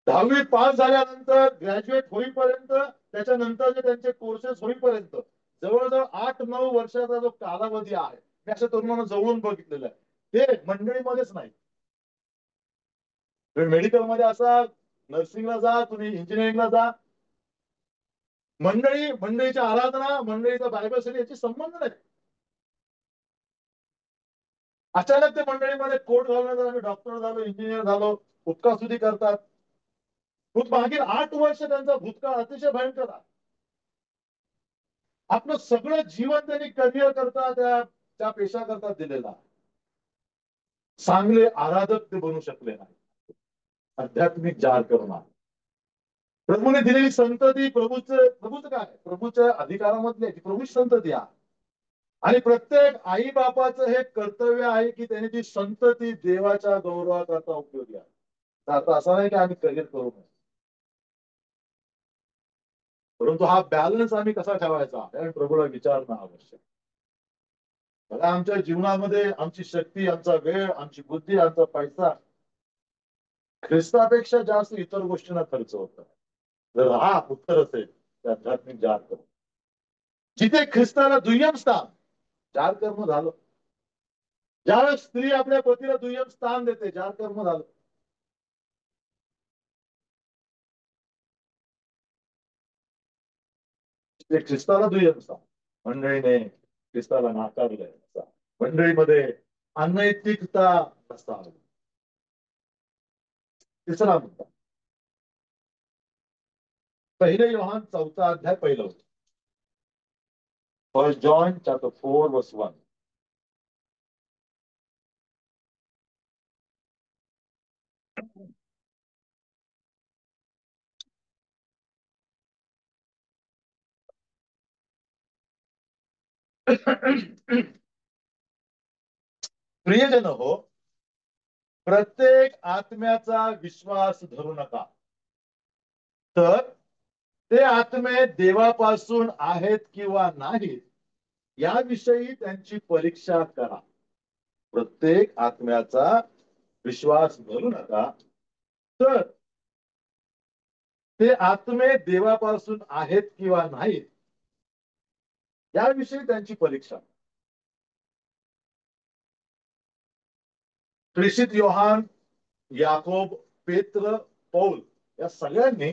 10वी पास झाल्यानंतर ग्रॅज्युएट होईपर्यंत, त्याच्यानंतरचे त्यांचे कोर्सेस होईपर्यंत जवळजवळ 8-9 वर्षाचा जो कालावधी आहे, मी अशा तरुणांना जवळून बघितलेलं आहे. ते मंडळीमध्येच नाही. तुम्ही मेडिकलमध्ये असा, नर्सिंगला जा, तुम्ही इंजिनिअरिंगला जा, मंडळीच्या आराधना, मंडळीचा बायबल स्टडी याची संबंध नाही. अचानक ते मंडळीमध्ये कोट घालण्यात आम्ही डॉक्टर झालो, इंजिनियर झालो, उपकासुदी करतात. मागील 8 वर्ष त्यांचा भूतकाळ अतिशय भयंकर आहे. आपलं सगळं जीवन त्यांनी करिअर करता, त्या पेशा करता दिलेला. चांगले आराधक ते बनू शकले नाही. आध्यात्मिक जालकर्म. प्रभूने दिलेली संतती, प्रभूचं काय, प्रभूच्या अधिकारामधली प्रभूची संतती आहे. आणि प्रत्येक आई बापाचं हे कर्तव्य आहे की त्यांनी ती संतती देवाच्या गौरवाकरता उपयोगी आहे. आता असं नाही की आम्ही करिअर करू नये, परंतु हा बॅलन्स आम्ही कसा ठेवायचा हे प्रभूला विचारणं आवश्यक. बघा आमच्या जीवनामध्ये आमची शक्ती, आमचा वेळ, आमची बुद्धी, आमचा पैसा ख्रिस्तापेक्षा जास्त इतर गोष्टींना खर्च होतो. जर हा उत्तर असेल तर आध्यात्मिक जालकर्म. जिथे ख्रिस्ताला दुय्यम स्थान, जालकर्म झालं. ज्यावेळेस स्त्री आपल्या पतीला दुय्यम स्थान देते, जालकर्म झालं. ते ख्रिस्ताला दुय्यम स्थान मंडळीने ख्रिस्ताला नाकारलंय. मंडळीमध्ये अनैतिकता नसावी. तिसरा मुद्दा, 1 योहान 4 अध्याय पहिलं होतं. 1 John chapter 4 verse 1. प्रियजन हो, प्रत्येक आत्म्याचा विश्वास धरू नका, तर ते आत्मे देवापासून आहेत किंवा नाहीत याविषयी त्यांची परीक्षा करा. प्रत्येक आत्म्याचा विश्वास धरू नका, तर ते आत्मे देवापासून आहेत किंवा नाहीत याविषयी त्यांची परीक्षा. प्रेषित योहान, याकोब, पेत्र, पौल या सगळ्यांनी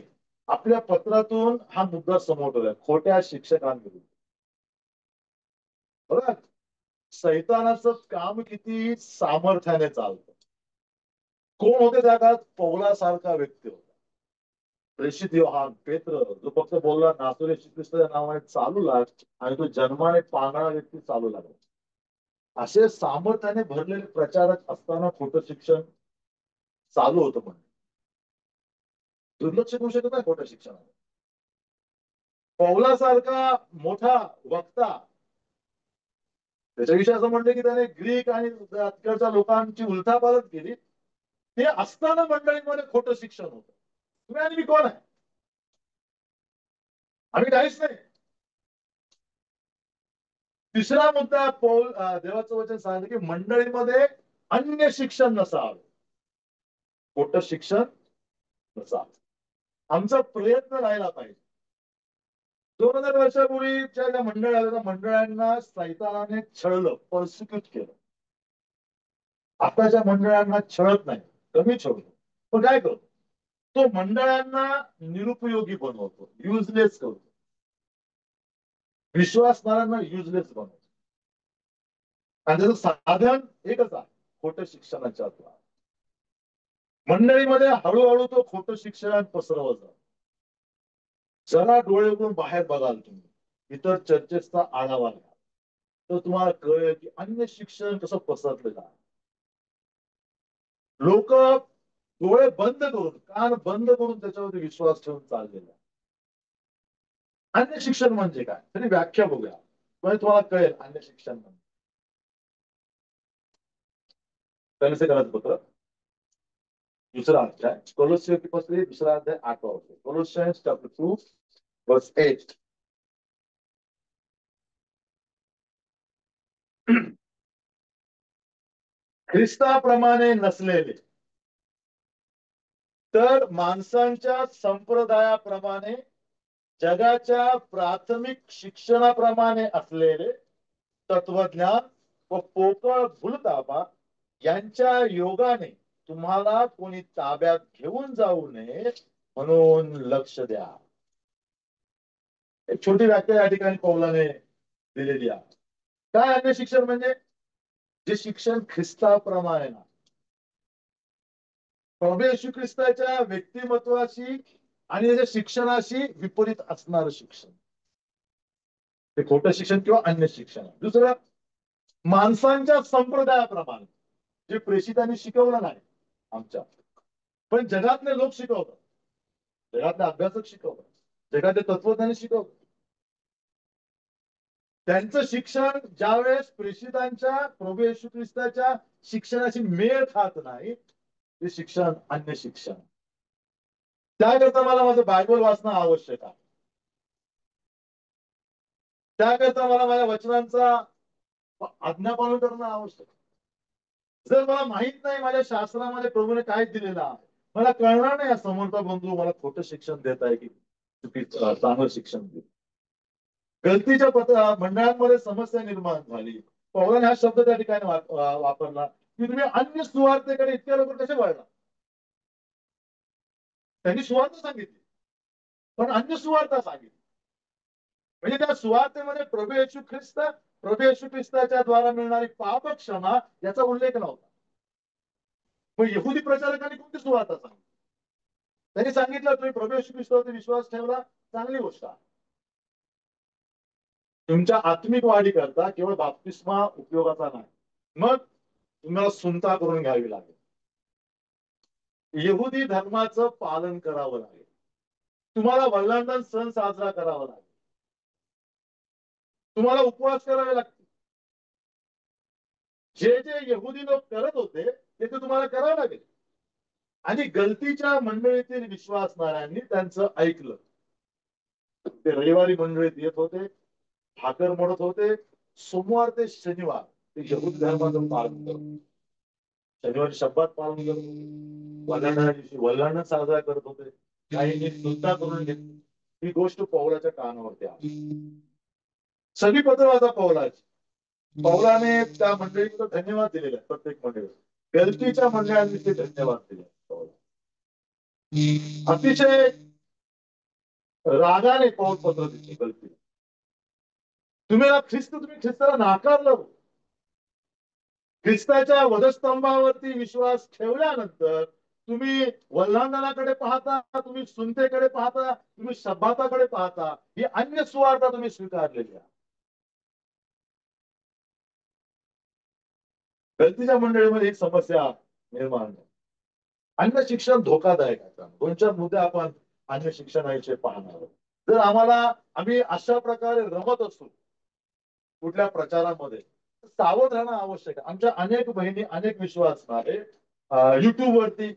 आपल्या पत्रातून हा मुद्दा समोर ठेवलाय, खोट्या शिक्षकांविरुद्ध. बघा, सैतानाचं काम किती सामर्थ्याने चालतं. कोण होते त्या काळात? पौलासारखा व्यक्ती होता. प्रेषित योहान, पेत्र, जो फक्त बोलला नासोरे येशू ख्रिस्ताच्या नावाने चालू लाग, आणि तो जन्माने पांगळा व्यक्ती चालू लागला. असे सामर्थ्याने भरलेले प्रचारक असताना खोटं शिक्षण चालू होतं. पण दुर्लक्ष करू शकत नाही खोटं शिक्षणाला. पौलासारखा मोठा वक्ता, त्याच्याविषयी असं म्हणलं की त्याने ग्रीक आणि तिकडच्या लोकांची उलथापालथ केली. ते असताना मंडळीमध्ये खोटं शिक्षण होतं. तुम्ही आणि मी कोण आहे? आम्ही काहीच नाही. तिसरा मुद्दा, पौल देवाचं वचन सांगितलं की मंडळीमध्ये अन्य शिक्षण नसावं, खोटं शिक्षण नसावं. आमचा प्रयत्न राहिला पाहिजे. 2000 वर्षापूर्वीच्या ज्या मंडळाला, त्या मंडळांना सैतानाने छळलं, पर्सिक्यूट केलं. आताच्या मंडळांना छळत नाही, कमी छळतो. पण काय करतो? तो मंडळांना निरुपयोगी बनवतो, युजलेस करतो. विश्वासणाऱ्यांना युजलेस बनवतो. आणि त्याचं साधन एकच आहे, खोटं शिक्षणाच्या द्वारा. मंडळीमध्ये हळूहळू तो खोटं शिक्षण पसरवत जातो. जरा डोळे उघडून बाहेर बघाल तुम्ही, इतर चर्चेचा आढावा घ्या, तर तुम्हाला कळेल की अन्य शिक्षण कसं पसरलेलं आहे. लोक डोळे बंद करून, कान बंद करून त्याच्यावरती विश्वास ठेवून चाललेला. अन्य शिक्षण म्हणजे काय, तरी व्याख्या बघूया, म्हणजे तुम्हाला कळेल अन्य शिक्षण म्हणजे. कसे करायचं पत्र, 2 अध्याय, कोलोस्सीची पत्री 2 अध्याय 8 होते. कोलोसियन्स चॅप्टर 2 verse 8. ख्रिस्ताप्रमाणे नसलेले, तर माणसांच्या संप्रदायाप्रमाणे, जगाच्या प्राथमिक शिक्षणाप्रमाणे असलेले तत्वज्ञान व पोकळ भूलताबा यांच्या योगाने तुम्हाला कोणी ताब्यात घेऊन जाऊ नये म्हणून लक्ष द्या. एक छोटी व्याख्या या ठिकाणी पौलाने दिलेली आहे. काय अन्य शिक्षण म्हणजे? जे शिक्षण ख्रिस्ताप्रमाणे ना, प्रभू येशू ख्रिस्ताच्या व्यक्तिमत्वाशी आणि त्याच्या शिक्षणाशी विपरीत असणारं शिक्षण, ते खोटं शिक्षण किंवा अन्य शिक्षण. दुसरं, माणसांच्या संप्रदायाप्रमाणे, जे प्रेषितांनी शिकवलं नाही आमच्या, पण जगातले लोक शिकवतात, जगातले अभ्यासक शिकवतात, जगातले तत्वज्ञानी शिकवतात. त्यांचं शिक्षण ज्यावेळेस प्रेषितांच्या, प्रभू येशू ख्रिस्ताच्या शिक्षणाशी मेळ खात नाही, ते शिक्षण अन्य शिक्षण. त्याकरता मला माझं बायबल वाचणं आवश्यक आहे. त्याकरता मला माझ्या वचनांचा आज्ञापालन करणं आवश्यक. जर मला माहित नाही माझ्या शास्त्रामध्ये प्रभूने काय दिलेलं आहे, मला कळणार नाही समोरचा बंधू मला खोटं शिक्षण देत आहे की चुकीचं चांगलं शिक्षण देत. गलतीच्या मंडळांमध्ये समस्या निर्माण झाली. पौलाने हा शब्द त्या ठिकाणी वापरला की तुम्ही अन्य सुवार्थेकडे इतक्या लवकर कसे वळला. त्यांनी सुवार्थ सांगितली, पण अन्य सुवार्थ सांगितली. म्हणजे त्या सुवार्तेमध्ये प्रभू येशू ख्रिस्ताच्या द्वारा मिळणारी पाप क्षमा याचा उल्लेख नव्हता. मग यहुदी प्रचारकांनी कोणती सुवार्ता सांगितली? त्यांनी सांगितलं तुम्ही प्रभू येशू ख्रिस्तावरती विश्वास ठेवला, चांगली गोष्ट आहे. तुमच्या आत्मिक वाढी करता केवळ बाप्तिस्मा उपयोगाचा नाही, मग तुम्हाला सुनता करून घ्यावी लागेल, यहुदी धर्माचं पालन करावं लागेल, तुम्हाला वल्हांडण सण साजरा करावा लागेल, तुम्हाला उपवास करावे लागतील. जे जे यहुदी लोक करत होते ते तुम्हाला करावं लागेल. आणि गलतीच्या मंडळीतील विश्वासणाऱ्यांनी त्यांचं ऐकलं. ते रविवारी मंडळीत येत होते, भाकर म्हणत होते, सोमवार ते शनिवार ते यहुदी धर्माचं पालन करत, शनिवारी शब्दात पालन करत, वल्हांडणा दिवशी वल्हांडण साजरा करत होते, काहींनी सुद्धा करून घेतली. ही गोष्ट पौलाच्या कानावरती आली. सगळी पत्र वाचा पौलाची. पौलाने त्या मंडळीला धन्यवाद दिलेला आहे. प्रत्येक मंडळी गलतीच्या मंडळांविषयी धन्यवाद दिले. अतिशय रागाने पौल पत्र दिले गलती. तुम्ही ख्रिस्ताला नाकारलं. ख्रिस्ताच्या वधस्तंभावरती विश्वास ठेवल्यानंतर तुम्ही वल्हांडणाकडे पाहता, तुम्ही सुनतेकडे पाहता, तुम्ही शब्दाताकडे पाहता, ही अन्य सुवार्ता तुम्ही स्वीकारलेली आहे. गलतीच्या मंडळीमध्ये एक समस्या निर्माण आहे. अन्य शिक्षण धोकादायक आहे. दोन चार मुद्दे आपण अन्य शिक्षणाविषयी पाहणार आहोत. जर आम्ही अशा प्रकारे रमत असू कुठल्या प्रचारामध्ये, सावध राहणं आवश्यक आहे. आमच्या अनेक बहिणी, अनेक विश्वासणारे युट्यूब वरती,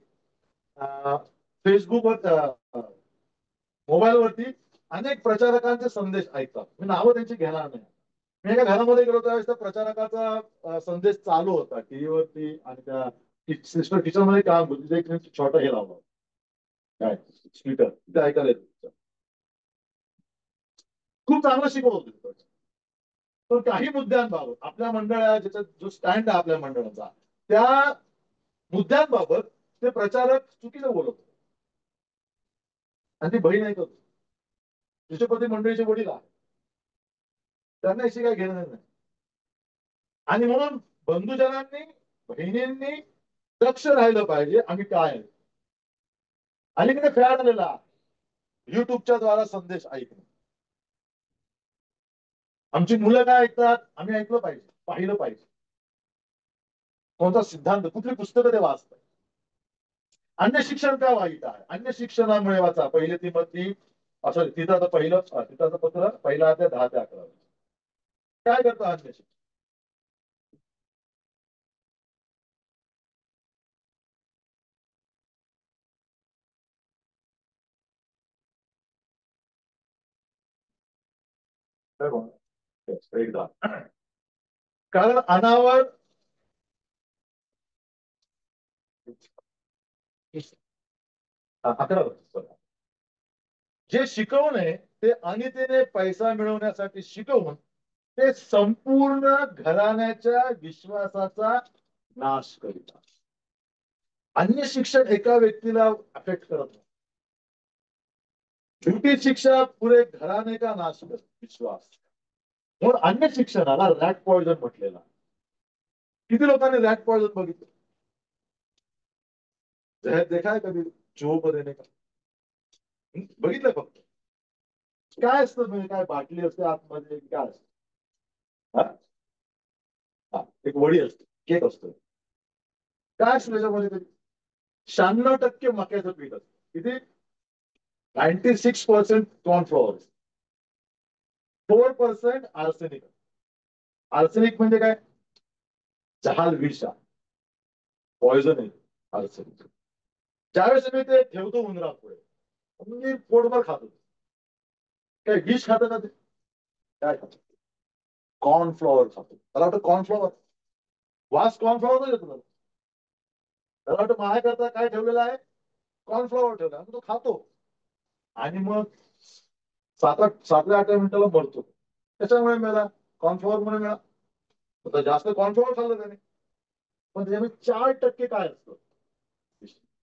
फेसबुकवर, मोबाईल वरती अनेक प्रचारकांचे संदेश ऐकतात. मी नावं त्यांची घेणार नाही. मी एका घरामध्ये गेलो त्यावेळेस त्या प्रचारकाचा संदेश चालू होता टीव्हीवरती, आणि त्या सिस्टर टीचर मध्ये काम होती, एक छोटा हे लावलं काय स्पीकर, तिथे ऐकायला येत. खूप चांगलं शिकवत होते. पण काही मुद्द्यांबाबत आपल्या मंडळाचा जो स्टँड आहे आपल्या मंडळाचा, त्या मुद्द्यांबाबत ते प्रचारक चुकीचं बोलत होते. आणि ती बहीण ऐकत होती. शिष्यपती मंडळीचे वडील आहे, त्यांना याची काही घेणं नाही. आणि म्हणून बंधुजनांनी, बहिणींनी दक्ष राहिलं पाहिजे. आम्ही काय अलीकडे फॅड आलेला युट्यूबच्या द्वारा संदेश ऐकणं. आमची मुलं काय ऐकतात, आम्ही ऐकलं पाहिजे, पाहिलं पाहिजे. कोणता सिद्धांत, कुठली पुस्तकं ते वाचतात. अन्य शिक्षण काय वाईट आहे? अन्य शिक्षणामुळे वाचा पहिले तिमोथी, तिथं पहिलं तिथं पत्र 1:10-11. काय करतं अन्य शिक्षण? एकदा कारण अनावर अकरा जे शिकवणे ते अनितेने पैसा मिळवण्यासाठी शिकवून ते संपूर्ण घराण्याच्या विश्वासाचा नाश करीतात. अन्य शिक्षण एका व्यक्तीला अफेक्ट करत नाही. झुटी शिक्षा पुरे घराणे का नाश करत, विश्वास. म्हणून अन्य शिक्षणाला रॅट पॉइझन म्हटलेला. किती लोकांनी रॅट पॉइझन बघितलं? देखा है कधी चोप देणे का? बघितलं फक्त. काय असतं म्हणजे काय बाटली असते आतमध्ये, काय असतं? हा? हा, एक वडी असते, केक असतो. काय असतं त्याच्यामध्ये? 96% मक्याचं पीठ असतं. किती? 96% कॉर्नफ्लॉवर, 4% आर्सेनिक. आर्सेनिक म्हणजे काय? जहाल विष, पॉइझन आहे आर्सेनिक. ज्यावेळेस मी ते ठेवतो उंदरा पुढे, मी पोटभर खातो. काय विष खातं का ते? काय खातो? कॉर्नफ्लॉवर खातो. त्याला वाटतं कॉर्नफ्लॉवर, वास कॉर्नफ्लॉवर नाही येतो. त्याला वाटतं माझ्या करता काय ठेवलेलं आहे? कॉर्नफ्लॉवर ठेवला, तो खातो. आणि मग 7-8 मिनिटाला मरतो. त्याच्यामुळे मिळाला कॉर्नफ्लॉवर मुळे मिळाला. आता जास्त कॉर्नफ्लॉवर खाल्लं त्याने, पण त्याच्यामध्ये 4% काय असतं?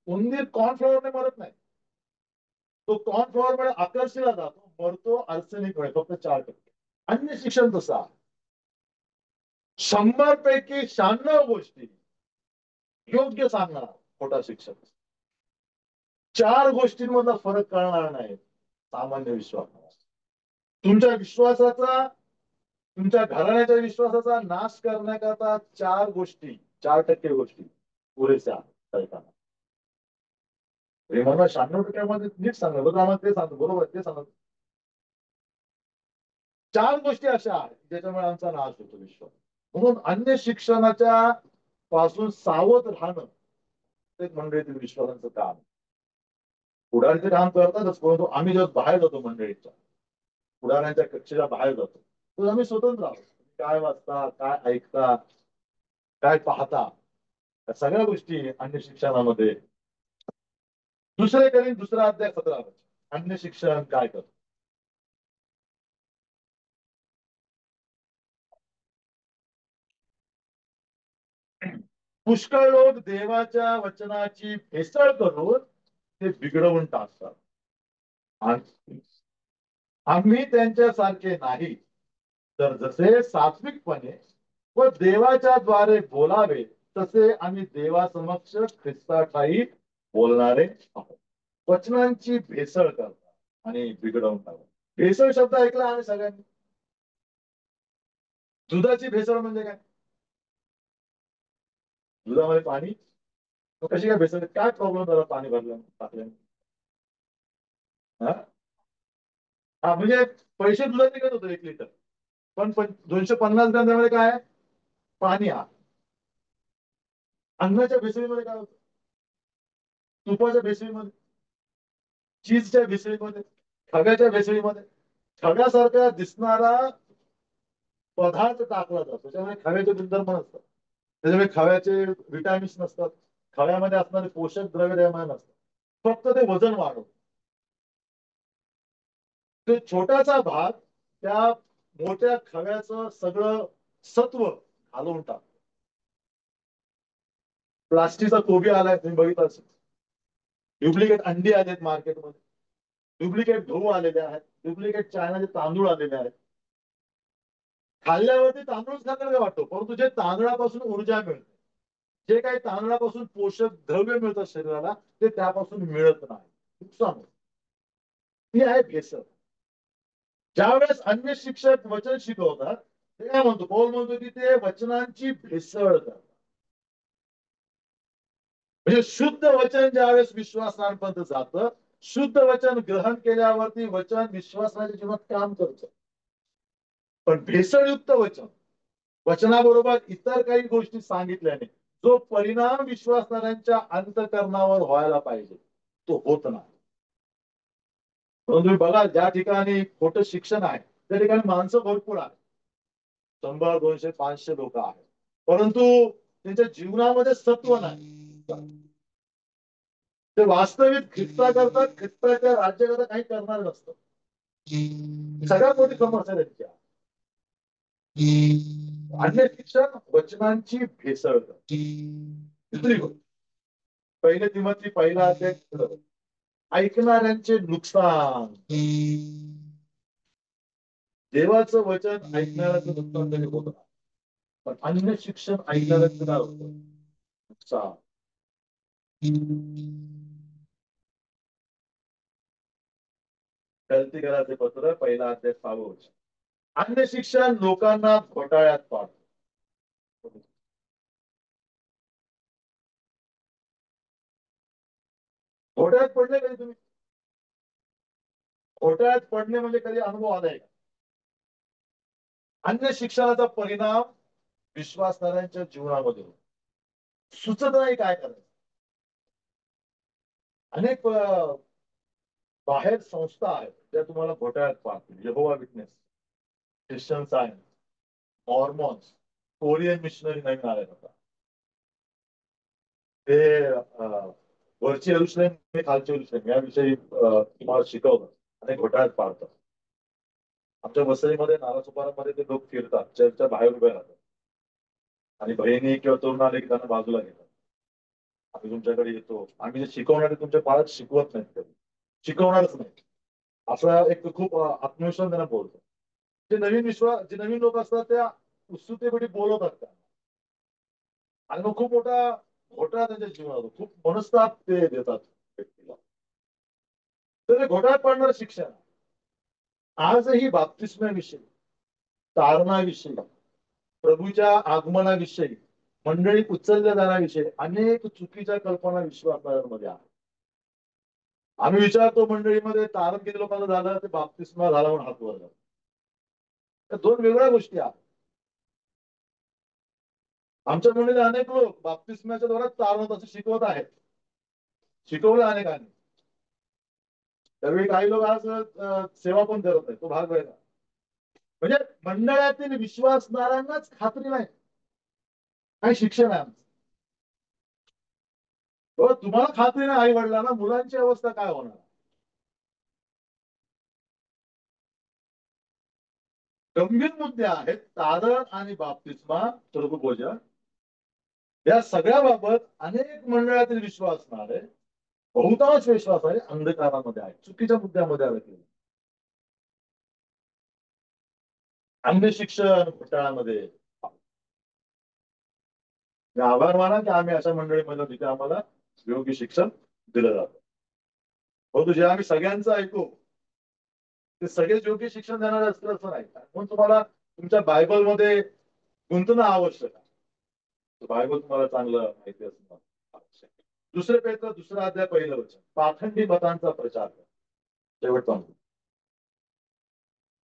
उंदीर कॉर्नफ्लॉवरने मरत नाही. तो कॉर्नफ्लॉवर मुळे आकर्षला जातो, मरतो आर्सेनिकमुळे फक्त 4%. अन्य शिक्षण तसं आहे. 100 पैकी 96 गोष्टी योग्य सांगणार खोटा शिक्षक. 4 गोष्टींमधला फरक कळणार नाही सामान्य विश्वास. तुमच्या विश्वासाचा, तुमच्या घराण्याच्या विश्वासाचा नाश करण्याकरता 4 गोष्टी, 4% गोष्टी पुरेशा आहेत. प्रेमाला 96% नीट सांगा बरोबर, आम्हाला ते सांगतो बरोबर ते सांगतो. 4 गोष्टी अशा आहेत ज्याच्यामुळे आमचा नाश होतो विश्वास. म्हणून अन्य शिक्षणाच्या पासून सावध राहणं ते मंडळीतील विश्वासाचं काम. पुढारी ते काम करतातच, परंतु आम्ही जेव्हा बाहेर जातो मंडळीच्या पुढाऱ्यांच्या कक्षेच्या बाहेर जातो तर आम्ही स्वतंत्र आहोत. काय वाचता, काय ऐकता, काय पाहता, या सगळ्या गोष्टी अन्य शिक्षणामध्ये. दुसरे करीन दुसरा अध्याय 17 अन्य शिक्षण काय करतो. पुष्कळ लोक देवाच्या वचनाची भेसळ करून ते बिघडवून टाकतात. आम्ही त्यांच्यासारखे नाही, तर जसे सात्विकपणे व देवाच्या द्वारे बोलावे तसे आम्ही देवासमक्ष ख्रिस्ताठाई बोलणारे आहोत. वचनांची भेसळ करतात आणि बिघडवून टाकतात. भेसळ शब्द ऐकला आम्ही सगळ्यांनी. दुधाची भेसळ म्हणजे काय? दुधामध्ये पाणी कशी काय भेसळ, काय प्रॉब्लेम झाला पाणी भरलं टाकल्याने? हा म्हणजे पैसे दुधाचे निघत होते 1 लिटर, पण 250 ग्रॅम त्यामध्ये काय आहे? पाणी आहे. अन्नाच्या भेसळीमध्ये काय होतं? तुपाच्या भेसळीमध्ये, चीजच्या भेसळीमध्ये, खव्याच्या भेसळीमध्ये खव्यासारखा दिसणारा पदार्थ टाकला जातो. त्याच्यामुळे खव्याचे गुणधर्म नसतात, त्याच्यामुळे खव्याचे विटॅमिन्स नसतात, खव्यामध्ये असणारे पोषक द्रव्य त्यामध्ये नसतात, फक्त ते वजन वाढवतं. ते छोटासा भाग त्या मोठ्या खव्याचं सगळं सत्व घालवून टाकतो. प्लास्टिकचा कोबी आलाय तुम्ही बघितलं असेल. डुप्लिकेट अंडी आलेत मार्केटमध्ये, डुप्लिकेट गहू आलेले आहेत, डुप्लिकेट चायनाचे तांदूळ आलेले आहेत. खाल्ल्यावरती तांदूळच खाल्ल्याला वाटतो, परंतु जे तांदळापासून ऊर्जा मिळते, जे काही तांदळापासून पोषक द्रव्य मिळतात शरीराला, ते त्यापासून मिळत नाही. नुकसान होतं. ती आहे भेसळ. ज्यावेळेस अन्य शिक्षक वचन शिकवतात ते काय म्हणतो, पौल म्हणतो की ते वचनांची भेसळ करतात. म्हणजे शुद्ध वचन ज्यावेळेस विश्वासांपर्यंत जातं, शुद्ध वचन ग्रहण केल्यावरती वचन विश्वासाच्या जीवनात काम करतं. पण भेसळयुक्त वचन, वचनाबरोबर इतर काही गोष्टी सांगितल्याने जो परिणाम विश्वासणाऱ्यांच्या अंतःकरणावर व्हायला पाहिजे तो होत नाही. तुम्ही बघा ज्या ठिकाणी खोटं शिक्षण आहे त्या ठिकाणी माणसं भरपूर आहेत, 100, 200, 500 लोक आहेत, परंतु त्यांच्या जीवनामध्ये सत्व नाही. ते वास्तविक ख्रिस्ता करतात, ख्रिस्ताच्या राज्याकरता काही करणार नसतं. सगळ्यात मोठी समस्या त्यांची. अन्य शिक्षण वचनांची भेसळ करतात. दुसरी गोष्ट, पहिले तिमोथी पहिला अध्याय, ऐकणाऱ्यांचे नुकसान. देवाचं वचन ऐकणाऱ्याचं नुकसान तरी होत नाही, पण अन्य शिक्षण ऐकणाऱ्याचं काय होतं? नुकसान. गलती करायचे पत्र पहिला अध्याय 6 अन्य शिक्षण लोकांना घोटाळ्यात पाडतं. घोटाळ्यात पडले कधी तुम्ही? घोटाळ्यात पडणे म्हणजे कधी अनुभव आलाय का? अन्य शिक्षणाचा परिणाम विश्वासणाऱ्यांच्या जीवनामध्ये होतो. सुचत नाही काय करायचं. अनेक बाहेर संस्था आहेत ज्या तुम्हाला घोटाळ्यात पाहतील. Jehovah witness, Christian science, Mormons, Korean missionary नवीन आले होता. ते वरची एरुश्लेम खालची एरुश्लेम याविषयी तुम्हाला शिकवलं आणि घोटाळ्यात पाडतात. आमच्या वसईमध्ये नारासुपारामध्ये ते लोक फिरतात, चर्चच्या बाहेर उभे राहतात आणि बहिणी किंवा तरुण आले की त्यांना बाजूला घेतात. आम्ही तुमच्याकडे येतो, आम्ही जे शिकवणार तुमच्या बाळात शिकवत नाहीत, शिकवणारच नाही. असा एक खूप आत्मविश्वास त्यांना बोलतो. जे नवीन लोक असतात त्या उत्सुकतेपैकी बोलवतात त्या, आणि मग खूप मोठा घोटाळा त्यांच्या जीवनात होतो. खूप मनस्ताप ते देतात व्यक्तीला. तर ते घोटाळ्यात पडणारं शिक्षण आजही बाप्तिस्म्याविषयी, तारणाविषयी, प्रभूच्या आगमनाविषयी, मंडळी उचलल्या जाण्याविषयी अनेक चुकीच्या कल्पना विश्वासामध्ये आहेत. आम्ही विचारतो मंडळीमध्ये, तारण किती लोकांना झालं, ते बाप्तिस्मा झाला म्हणून हात वर झाला. त्या दोन वेगळ्या गोष्टी आहेत. आमच्या मंडळीत अनेक लोक बाप्तिस्म्याच्या द्वारे तारण असं शिकवत आहेत, शिकवलं अनेकांनी. त्यावेळी काही लोक आज सेवा पण करत नाही, तो भाग वेगळा. म्हणजे मंडळातील विश्वासणाऱ्यांनाच खात्री नाही काही शिक्षण आहे आमचं. तुम्हाला खात्री नाही आई वडिलांना, मुलांची अवस्था काय होणार. गंभीर मुद्दे आहेत तारण आणि बाप्तिस्मा, प्रभुभोजन, या सगळ्या बाबत अनेक मंडळातील विश्वास असणारे, बहुतांश विश्वास आहे अंधकारामध्ये आहे, चुकीच्या मुद्द्यामध्ये अडकले, अंध शिक्षण घोटाळ्यामध्ये. मी आभार माना की आम्ही अशा मंडळीमध्ये जिथे आम्हाला योग्य शिक्षण दिलं जातं. परंतु जे आम्ही सगळ्यांचं ऐकू ते सगळेच योग्य शिक्षण देणारे असतील असं नाही. म्हणून तुम्हाला तुमच्या बायबलमध्ये गुंतणं आवश्यक आहे. बायबल तुम्हाला चांगलं माहिती असणं आवश्यक आहे. दुसरे पेत्र दुसरा अध्याय पहिलं वचन, पाखंडी मतांचा प्रचार कर. शेवटचा मुद्दा.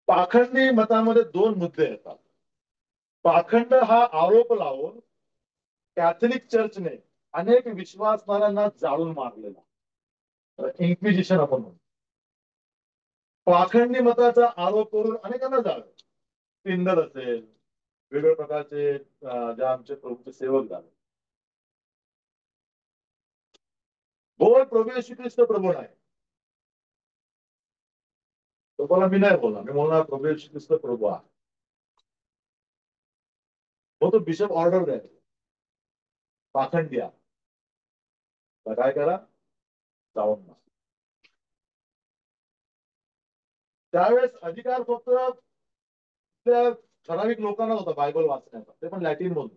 पाखंडी मतामध्ये दोन मुद्दे येतात. पाखंड हा आरोप लावून कॅथलिक चर्चने अनेक विश्वासणाऱ्यांना जाळून मारलेला, इन्क्विजिशन आपण म्हणतो. पाखंडी मताचा आरोप करून अनेकांना जाळलं. पिंडर असेल, वेगवेगळ्या प्रकारचे जे आमचे प्रभूचे सेवक झाले. बोल प्रभू येशू ख्रिस्त प्रभू नाही, तो बोला मी नाही बोलणार, मी बोलणार प्रभू येशू ख्रिस्त प्रभू आहे. हो, तो बिशप ऑर्डर द्यायचा, पाखंडी आहे, तर काय करा, जाऊन मारा. त्यावेळेस अधिकार फक्त त्या ठराविक लोकांना होता बायबल वाचण्याचा, ते पण लॅटिन मधून.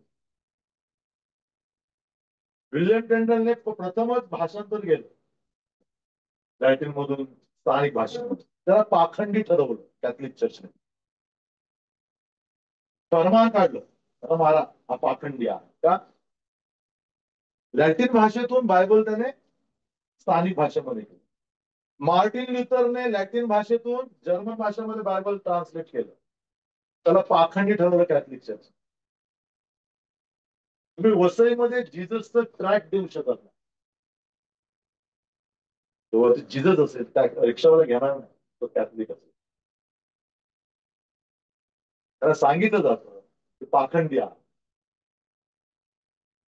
विल्यम टेंडलने प्रथमच भाषांतर केलं लॅटिन मधून स्थानिक भाषेत, त्याला पाखंडी ठरवलं कॅथलिक चर्चने. फरमान काढलं, त्याला मारा, हा पाखंडी आहे. का? लॅटिन भाषेतून बायबल त्याने स्थानिक भाषेमध्ये केलं. मार्टिन लुथरने लॅटिन भाषेतून जर्मन भाषेमध्ये बायबल ट्रान्सलेट केलं, त्याला पाखंडी ठरवलं कॅथलिक चर्च. तुम्ही वसईमध्ये जिजसचं ट्रॅक देऊ शकत नाही, तो जिजस असेल त्या रिक्षावाला घेणार नाही, तो कॅथलिक असेल. त्याला सांगितलं जातं की पाखंडी आहे.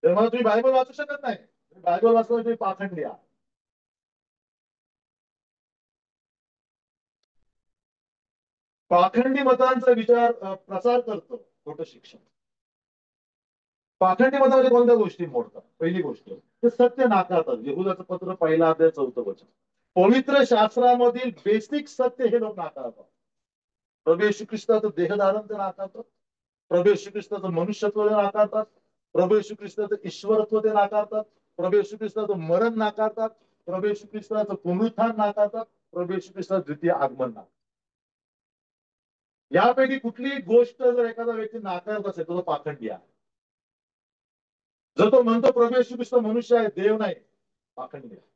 तेव्हा तुम्ही बायबल वाचू शकत नाही, बायबल वाचलं तुम्ही पाखंडी आहे. पाखंडी मतांचा विचार प्रसार करतो खोटं शिक्षण. पाखंडी मतामध्ये कोणत्या गोष्टी मोडतात? पहिली गोष्ट, ते सत्य नाकारतात. यहूदाचं पत्र पहिला अध्याय 4थं वचन. पवित्र शास्त्रामधील बेसिक सत्य हे लोक नाकारतात. प्रभू येशू ख्रिस्ताचं देहधारण ते नाकारतात, प्रभू येशू ख्रिस्ताचं मनुष्यत्व ते नाकारतात, प्रभू येशू ख्रिस्ताचं ईश्वरत्व ते नाकारतात, प्रभू येशू ख्रिस्ताचं मरण नाकारतात, प्रभू येशू ख्रिस्ताचं पुनरुत्थान नाकारतात, प्रभू येशू ख्रिस्ताचं द्वितीय आगमन नाकारतात. यापैकी कुठलीही गोष्ट जर एखादा व्यक्ती नाकारत असेल तर तो पाखंडी आहे. जर तो म्हणतो प्रभू येशू ख्रिस्त मनुष्य आहे, देव नाही, पाखंडी आहे.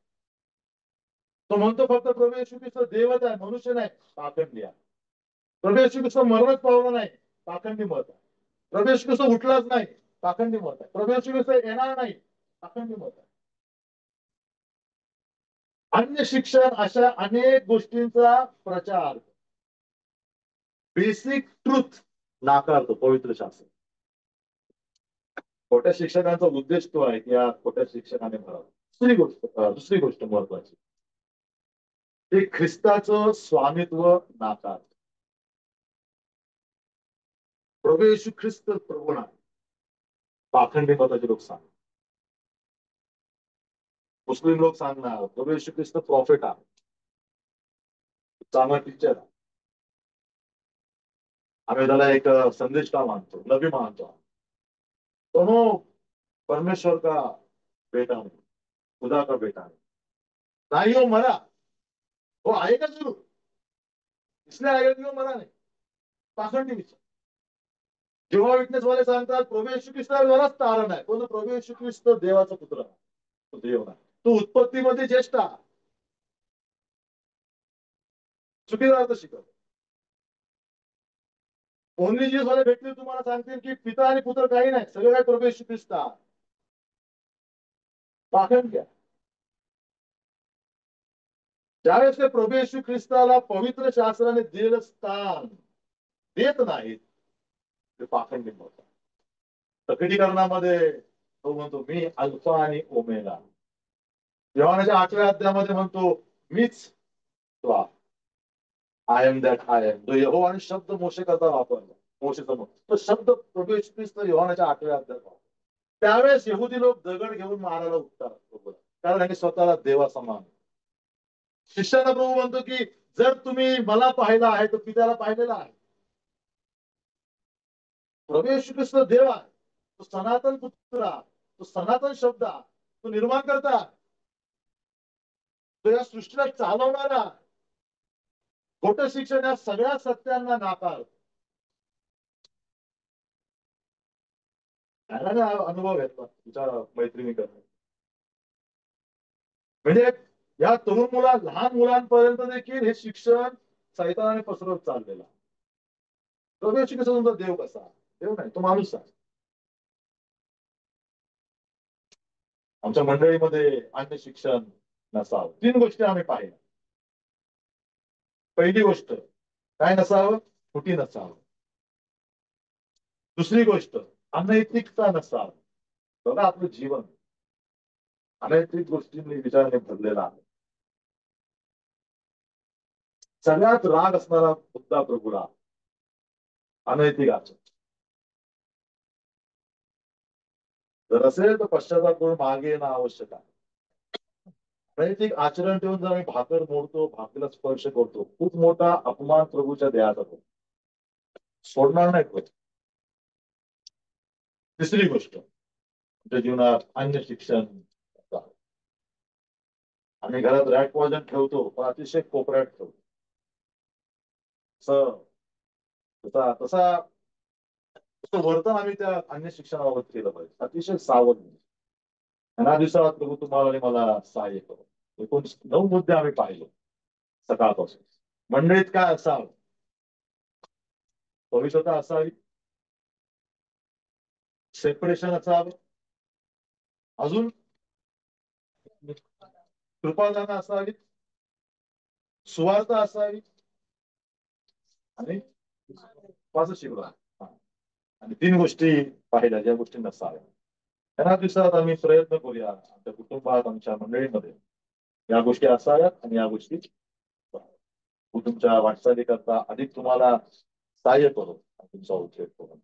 तो म्हणतो फक्त प्रभू येशू ख्रिस्त देवच आहे, मनुष्य नाही, पाखंडी आहे. प्रभू येशू ख्रिस्त मरणच पावला नाही, पाखंडी मत आहे. प्रभू येशू ख्रिस्त उठलाच नाही, पाखंडी मत आहे. प्रभू येशू ख्रिस्त येणार नाही, पाखंडी मत आहे. अन्य शिक्षण अशा अनेक गोष्टींचा प्रचार, बेसिक ट्रुथ नाकारतो पवित्र शास्त्र. खोट्या शिक्षकांचा उद्देश तो आहे की या खोट्या शिक्षकाने भरावं. दुसरी गोष्ट महत्वाची, ते ख्रिस्ताचं स्वामित्व नाकार. प्रभू येशू ख्रिस्त प्रभू नाही, पाखंडी मताचे लोक सांगतात. मुस्लिम लोक सांगणार प्रभू येशू ख्रिस्त प्रॉफिट आहे, चांगला टीचर, आम्ही त्याला एक संदेश का मानतो, नबी मानतो. दोनों परमेश्वर का बेटा नहीं, खुदा का बेटा नहीं वो मरा, वो आएगा जरूर, इसलिए आएगा कि वो मरा नहीं. पाखंडी विचार. जेव्हा विटनेस वाले सांगतात प्रभू येशू ख्रिस्तावरच तारण आहे, पण प्रभू येशू ख्रिस्त देवाचा पुत्र आहे, तो देव नाही, तो उत्पत्तीमध्ये ज्येष्ठ आहे. चुकीचा अर्थ शिकवतो. ओनली जीस वाले भेटतील तुम्हाला सांगतील की पिता आणि पुत्र काही नाही, सगळं काय प्रभू येशू ख्रिस्त आहे. पाखंड घ्या. ज्यावेळेस ते प्रभू येशू ख्रिस्ताला पवित्र शास्त्राने दिलेलं स्थान देत नाहीत, ते पाखंडी बोलतात. प्रकटीकरणामध्ये तो म्हणतो मी अल्फा आणि ओमेगा. योहानाच्या 8व्या अध्यायामध्ये म्हणतो मीच तो आहे. I am that I am. जो यहोवाने शब्द मोशे करता वापरला, मोशेचा तो शब्द प्रभू येशू ख्रिस्त योहानाच्या 8व्या अध्यायात वापरला. त्यावेळेस यहुदी लोक दगड घेऊन मारायला उठतात प्रभूला, कारण त्यांनी स्वतःला देवा समान. शिष्याला प्रभू म्हणतो की जर तुम्ही मला पाहिला आहे तर पित्याला पाहिलेला आहे. प्रभू येशू ख्रिस्त देव आहे, तो सनातन पुत्र, तो सनातन शब्द, तो निर्माण करता, तो या सृष्टीला चालवणारा. खोटं शिक्षण या सगळ्या सत्यांना नाकार. अनुभव घेतला तुझ्या मैत्रिणी करणे, म्हणजे या तरुण लहान मुलांपर्यंत देखील हे शिक्षण सैतानाने पसरवत चाललेलं. प्रभू येशू ख्रिस्त तुमचा देव कसा? देव नाही, तो माणूस आहे. आमच्या मंडळीमध्ये अन्य शिक्षण नसावं. 3 गोष्टी आम्ही पाहिल्या. पहिली गोष्ट काय नसावं? खोटी नसावं. दुसरी गोष्ट अनैतिकता नसावं. बघा आपलं जीवन अनैतिक गोष्टींनी विचाराने भरलेलं आहे. सगळ्यात राग असणारा मुद्दा प्रभूला अनैतिक आचरण. जर असेल तर पश्चाताप करून मागे येणं आवश्यक आहे. अनैतिक आचरण ठेवून जर आम्ही भाकर मोडतो, भाकरीला स्पर्श करतो, खूप मोठा अपमान प्रभूच्या देहात होतो, सोडणार नाही तो. तिसरी गोष्ट तुमच्या जीवनात अन्य शिक्षण. आम्ही घरात रॅक वॉजन ठेवतो, पण अतिशय कोपऱ्यात ठेवतो. तसा तसा वर्तन आम्ही त्या अन्य शिक्षणाबाबत केलं पाहिजे, अतिशय सावध. आणि या दिवसात प्रभू तुम्हाला आणि मला सहाय्य करू. एकूण 9 मुद्दे आम्ही पाहिले सकाळपासून. मंडळीत काय असावं? पवित्रता असावी, सेपरेशन असावं, अजून कृपादान असावी, सुवार्थ असावी, आणि माझं शिवरा. आणि 3 गोष्टी पाहिल्या, ज्या गोष्टी नसाव्या. या दिवसात आम्ही प्रयत्न करूया आमच्या कुटुंबात, आमच्या मंडळीमध्ये या गोष्टी असाव्यात आणि या गोष्टी तुमच्या वाटचाली करता अधिक तुम्हाला सहाय्य करू, तुमचा उपयोग करू.